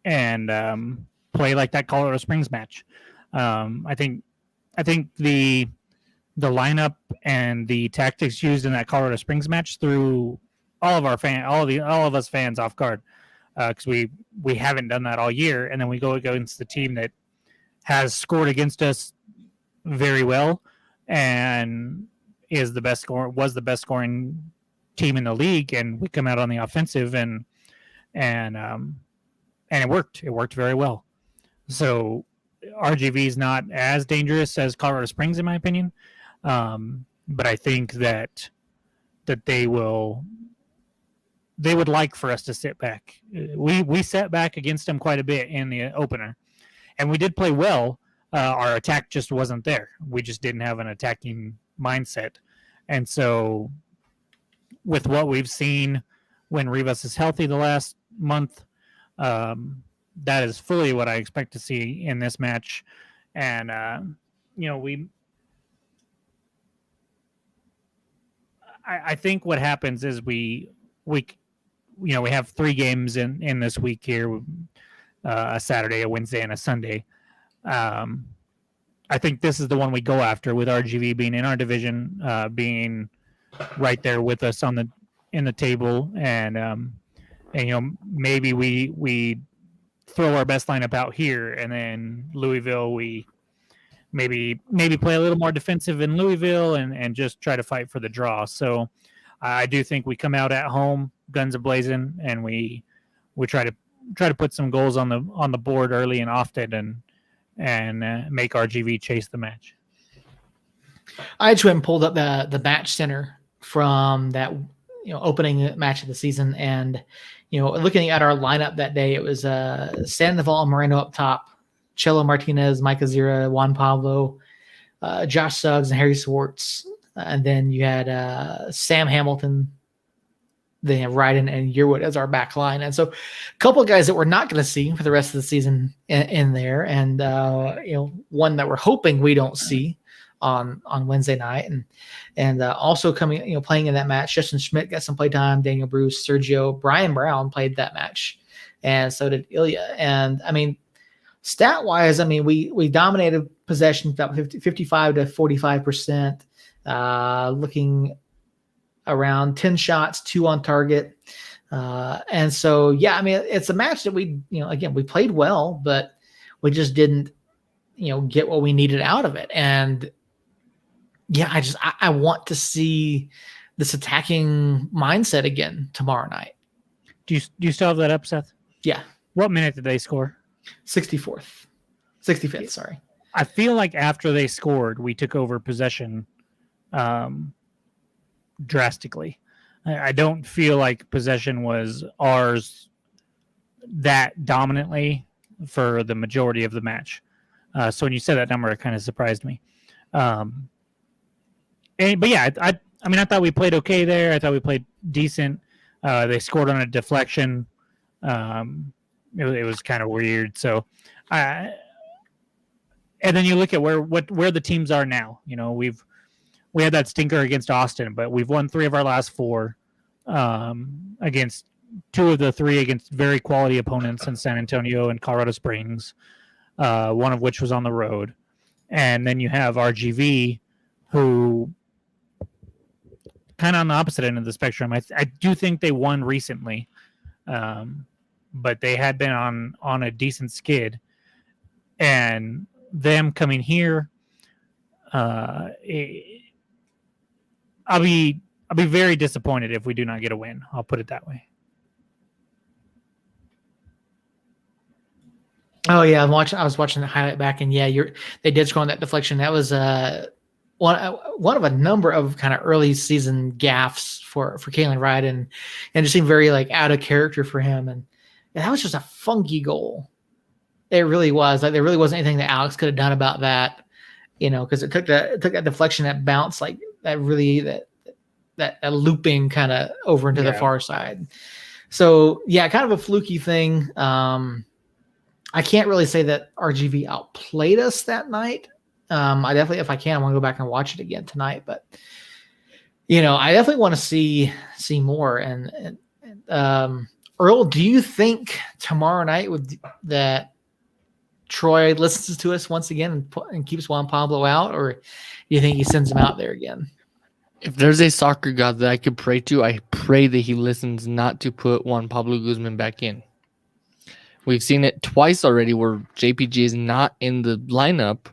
play like that Colorado Springs match. I think the lineup and the tactics used in that Colorado Springs match threw all of us fans off guard, because we haven't done that all year, and then we go against the team that has scored against us very well and was the best scoring team in the league, and we come out on the offensive and it worked very well. So RGV is not as dangerous as Colorado Springs, in my opinion, but I think that they would like for us to sit back. We sat back against them quite a bit in the opener, and we did play well. Our attack just wasn't there. We just didn't have an attacking mindset. And so with what we've seen when Rivas is healthy the last month, that is fully what I expect to see in this match. And, I think what happens is we have 3 games in this week here, a Saturday, a Wednesday, and a Sunday. I think this is the one we go after, with RGV being in our division, being right there with us in the table, and maybe we throw our best lineup out here, and then Louisville, we maybe play a little more defensive in Louisville and just try to fight for the draw. So I do think we come out at home, guns a-blazing, and we try to put some goals on the board early and often, and make RGV chase the match. I just went and pulled up the match center from that opening match of the season, and looking at our lineup that day, it was Sandoval and Moreno up top, Chelo Martinez, Micah Zira, Juan Pablo, Josh Suggs, and Harry Swartz, and then you had Sam Hamilton, then Ryden and Yearwood as our back line. And so a couple of guys that we're not going to see for the rest of the season in there. And, one that we're hoping we don't see on Wednesday night. And also coming, playing in that match, Justin Schmidt got some play time, Daniel Bruce, Sergio, Brian Brown played that match. And so did Ilya. And I mean, stat wise, we dominated possession about 55 to 45%, looking around 10 shots, 2 on target. And so, it's a match that we played well, but we just didn't, get what we needed out of it. And I want to see this attacking mindset again tomorrow night. Do you still have that up, Seth? Yeah. What minute did they score? 65th, sorry. I feel like after they scored, we took over possession, drastically. I don't feel like possession was ours that dominantly for the majority of the match. So when you said that number, it kind of surprised me. I thought we played okay there. I thought we played decent. They scored on a deflection. It was kind of weird. So, and then you look at where the teams are now. We had that stinker against Austin, but we've won 3 of our last 4 against 2 of the 3 against very quality opponents in San Antonio and Colorado Springs, one of which was on the road. And then you have RGV, who kind of on the opposite end of the spectrum. I do think they won recently, but they had been on a decent skid. And them coming here I'll be very disappointed if we do not get a win. I'll put it that way. Oh yeah, I was watching the highlight back, and yeah, they did score on that deflection. That was one of a number of kind of early season gaffes for Kalen Wright, and it seemed very like out of character for him. And that was just a funky goal. It really was. Like there really wasn't anything that Alex could have done about that, because it took that deflection, that bounce, like that really that looping kind of over into the far side. So yeah, kind of a fluky thing. I can't really say that RGV outplayed us that night. I definitely, if I can, I want to go back and watch it again tonight. But I definitely want to see more. And Earl, do you think tomorrow night that Troy listens to us once again and keeps Juan Pablo out, or do you think he sends him out there again? If there's a soccer god that I could pray to, I pray that he listens not to put Juan Pablo Guzman back in. We've seen it twice already where JPG is not in the lineup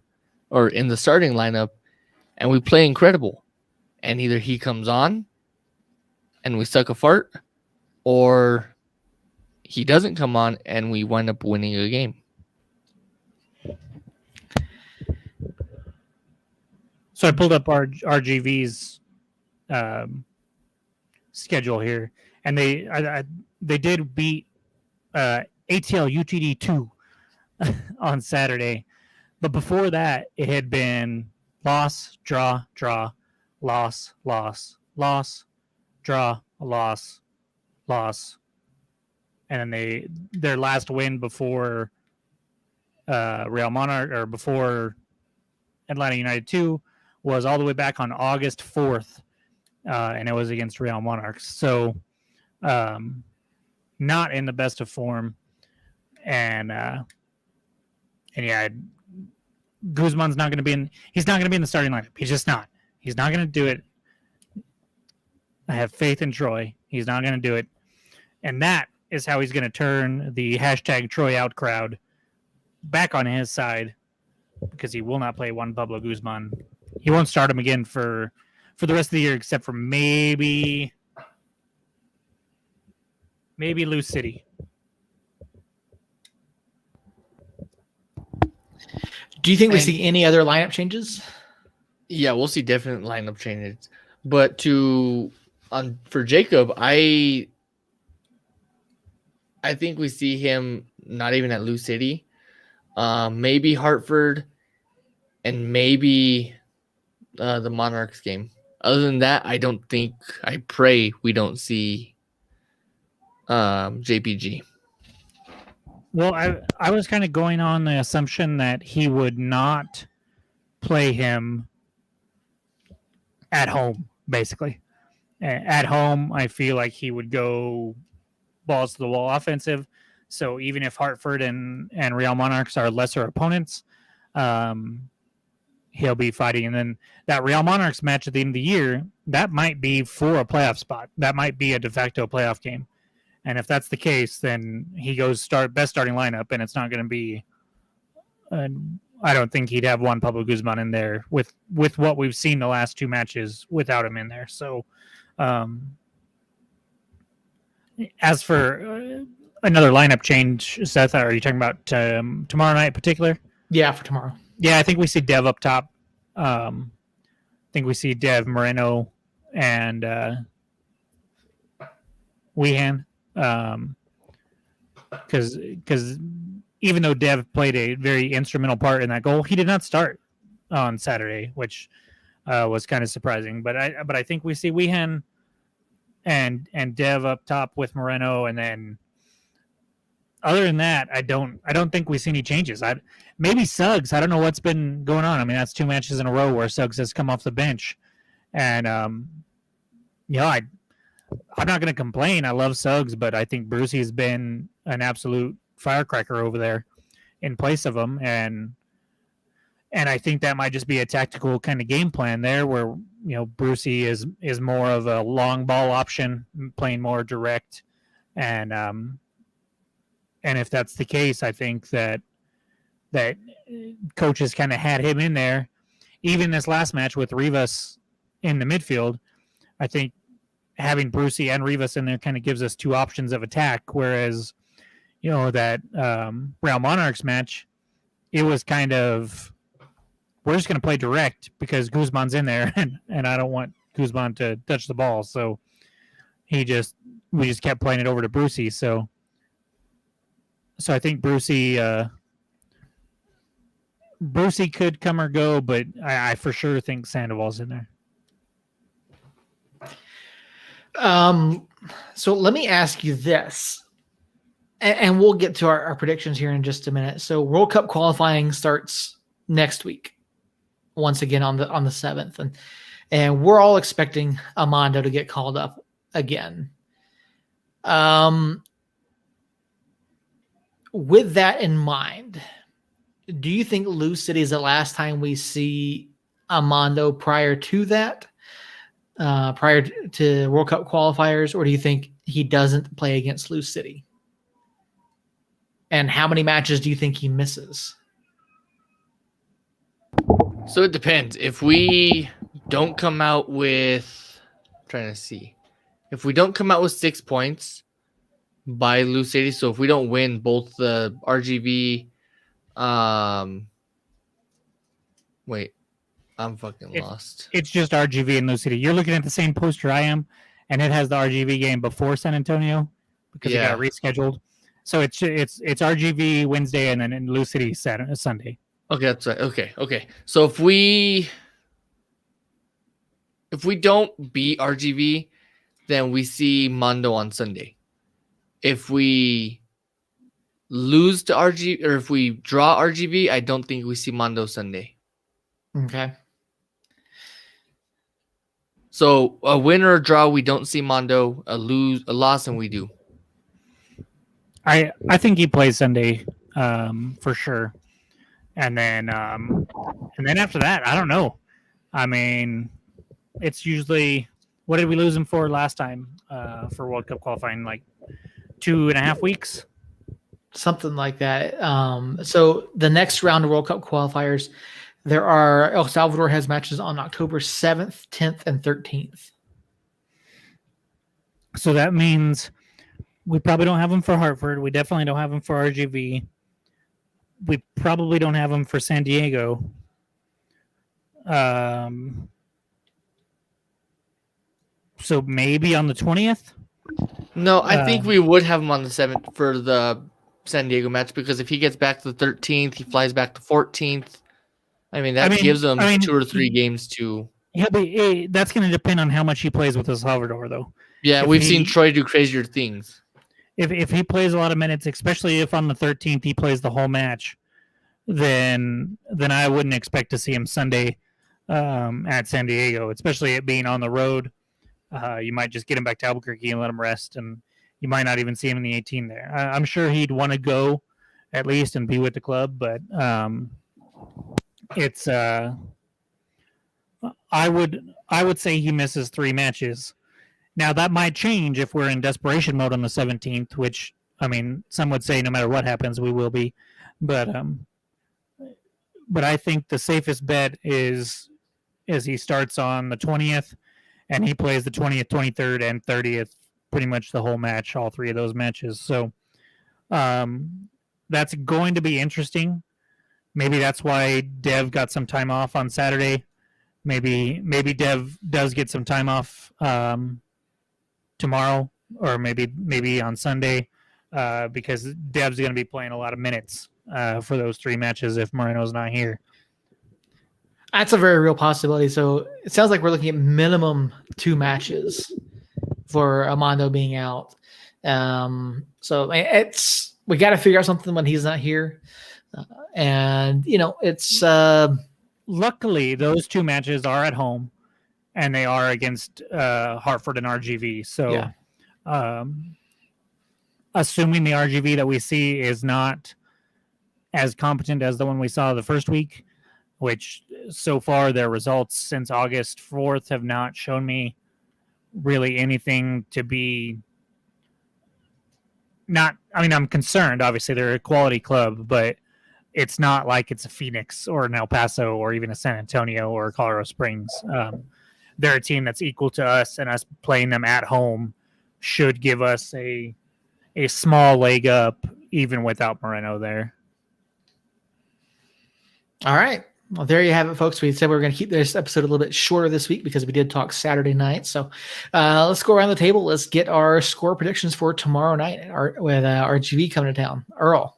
or in the starting lineup, and we play incredible. And either he comes on and we suck a fart, or he doesn't come on and we wind up winning a game. So I pulled up RGV's schedule here, and they did beat ATL UTD 2 on Saturday. But before that, it had been loss, draw, loss, draw, loss. And then their last win before Real Monarch, or before Atlanta United 2, was all the way back on August 4th. And it was against Real Monarchs. So not in the best of form. And yeah, Guzman's not going to be in. He's not going to be in the starting lineup. He's just not. He's not going to do it. I have faith in Troy. He's not going to do it, and that is how he's going to turn the hashtag Troy out crowd back on his side, because he will not play Juan Pablo Guzman. He won't start him again for the rest of the year, except for maybe Lou City. Do you think we see any other lineup changes? Yeah, we'll see definite lineup changes. But for Jacob, I think we see him not even at Lou City, maybe Hartford, and maybe the Monarchs game. Other than that, I pray we don't see JPG. Well, I was kind of going on the assumption that he would not play him at home, basically. At home, I feel like he would go balls to the wall offensive. So even if Hartford and Real Monarchs are lesser opponents, he'll be fighting. And then that Real Monarchs match at the end of the year, that might be for a playoff spot. That might be a de facto playoff game. And if that's the case, then he goes best starting lineup, and it's not going to be. I don't think he'd have Juan Pablo Guzman in there with what we've seen the last two matches without him in there. So, as for another lineup change, Seth, are you talking about tomorrow night in particular? Yeah, for tomorrow. Yeah, I think we see Dev up top. I think we see Dev, Moreno, and Wehan. Because even though Dev played a very instrumental part in that goal, he did not start on Saturday, which was kind of surprising. But I think we see Wehan and Dev up top with Moreno, and then other than that, I don't think we see any changes. Maybe Suggs. I don't know what's been going on. I mean, that's 2 matches in a row where Suggs has come off the bench, and I'm not going to complain. I love Suggs, but I think Brucey has been an absolute firecracker over there in place of him, and I think that might just be a tactical kind of game plan there, where Brucey is more of a long ball option, playing more direct, and if that's the case, I think that coaches kind of had him in there even this last match with Rivas in the midfield, I think having Brucey and Rivas in there kind of gives us two options of attack. Whereas, that Real Monarchs match, it was kind of, we're just going to play direct because Guzman's in there, and I don't want Guzman to touch the ball. So we just kept playing it over to Brucey. So I think Brucey could come or go, but I for sure think Sandoval's in there. So let me ask you this, and we'll get to our predictions here in just a minute. So World Cup qualifying starts next week, once again on the 7th, and we're all expecting Armando to get called up again. With that in mind, do you think Lou City is the last time we see Armando prior to that? Prior to World Cup qualifiers, or do you think he doesn't play against Lou City? And how many matches do you think he misses? So it depends. If we don't come out with, if we don't come out with 6 points by Lou City, so if we don't win both the RGV, wait. I'm fucking lost. It's just RGV and Lou City. You're looking at the same poster I am, and it has the RGV game before San Antonio because it got rescheduled. So it's RGV Wednesday and then in Lou City Sunday. Okay, that's right. Okay. So if we don't beat RGV, then we see Mondo on Sunday. If we lose to RGV, or if we draw RGV, I don't think we see Mondo Sunday. Okay. So a win or a draw, we don't see Mondo. A loss, and we do. I think he plays Sunday, for sure. And then after that, I don't know. I mean, it's usually, what did we lose him for last time for World Cup qualifying? Like 2.5 weeks, something like that. So the next round of World Cup qualifiers, there are El Salvador has matches on October 7th, 10th, and 13th. So that means we probably don't have him for Hartford. We definitely don't have him for RGV. We probably don't have him for San Diego. So maybe on the 20th? No, I think we would have him on the 7th for the San Diego match, because if he gets back to the 13th, he flies back to 14th. That gives him 2 or 3 games to... Yeah, but that's going to depend on how much he plays with El Salvador, though. Yeah, we've seen Troy do crazier things. If he plays a lot of minutes, especially if on the 13th he plays the whole match, then I wouldn't expect to see him Sunday at San Diego, especially it being on the road. You might just get him back to Albuquerque and let him rest, and you might not even see him in the 18 there. I'm sure he'd want to go at least and be with the club, but it's I would say he misses 3 matches. Now that might change if we're in desperation mode on the 17th, which some would say no matter what happens we will be, but I think the safest bet is he starts on the 20th and he plays the 20th, 23rd, and 30th pretty much the whole match, all 3 of those matches. So that's going to be interesting. Maybe that's why Dev got some time off on Saturday. Maybe Dev does get some time off tomorrow, or maybe on Sunday, because Dev's going to be playing a lot of minutes for those 3 matches if Moreno's not here. That's a very real possibility. So it sounds like we're looking at minimum 2 matches for Armando being out. So we got to figure out something when he's not here. It's luckily those 2 matches are at home and they are against Hartford and RGV. So yeah. Assuming the RGV that we see is not as competent as the one we saw the first week, which so far their results since August 4th have not shown me really anything to be not. I'm concerned. Obviously, they're a quality club, but it's not like it's a Phoenix or an El Paso or even a San Antonio or Colorado Springs. They're a team that's equal to us, and us playing them at home should give us a small leg up, even without Moreno there. All right. Well, there you have it, folks. We said we were going to keep this episode a little bit shorter this week because we did talk Saturday night. So let's go around the table. Let's get our score predictions for tomorrow night with RGV coming to town. Earl.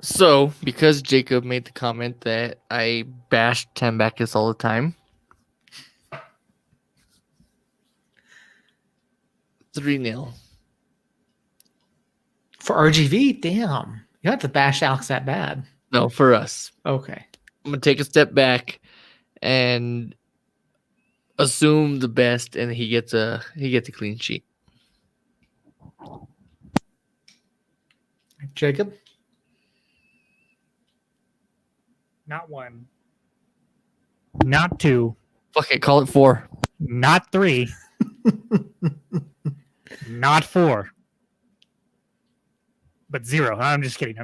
So, because Jacob made the comment that I bash Tambakis all the time, 3-0. For RGV? Damn. You don't have to bash Alex that bad. No, for us. Okay. I'm going to take a step back and assume the best, and he gets a clean sheet. Jacob? Not 1. Not 2. Fuck it, call it 4. Not 3. Not 4. But 0. I'm just kidding.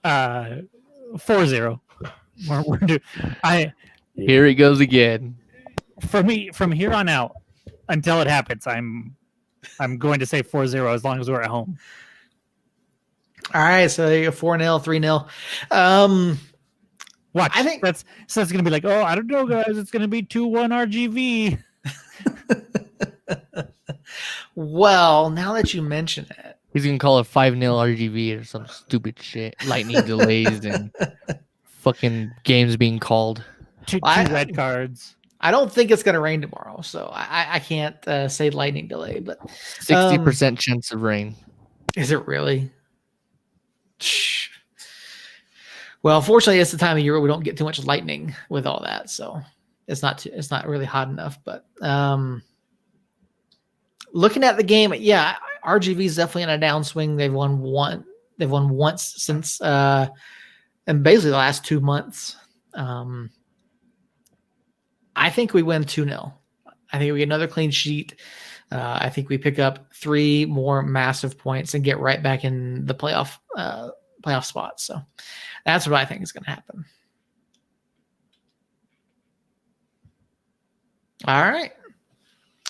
4-0. Here he goes again. For me, from here on out, until it happens, I'm going to say 4-0 as long as we're at home. All right, so 4-0, 3-0. Watch. I think that's going to be like, oh, I don't know, guys. It's going to be 2-1 RGV. Well, now that you mention it, he's going to call it 5-0 RGV or some stupid shit. Lightning delays and fucking games being called. Two red cards. I don't think it's going to rain tomorrow, so I can't say lightning delay. But 60% chance of rain. Is it really? Well, fortunately, it's the time of year where we don't get too much lightning with all that, so it's not really hot enough. But looking at the game, yeah, RGV is definitely in a downswing. They've won once since and basically the last 2 months. I think we win 2-0. I think we get another clean sheet. I think we pick up 3 more massive points and get right back in the playoff spots. So that's what I think is going to happen. All right.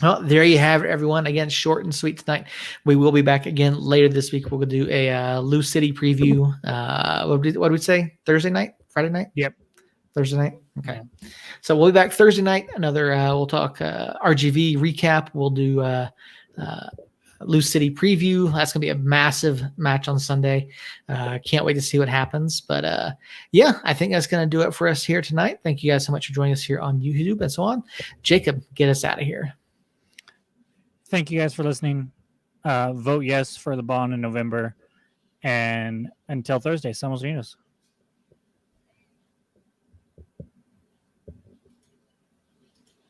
Well, there you have it, everyone. Again, short and sweet tonight. We will be back again later this week. We'll do a Lou City preview. What did we say? Thursday night? Friday night? Yep. Thursday night? Okay. So we'll be back Thursday night. We'll talk RGV recap. We'll do Lou City preview. That's going to be a massive match on Sunday. Can't wait to see what happens. But yeah, I think that's going to do it for us here tonight. Thank you guys so much for joining us here on YouTube and so on. Jacob, get us out of here. Thank you guys for listening. Vote yes for the bond in November. And until Thursday, Somos Venus.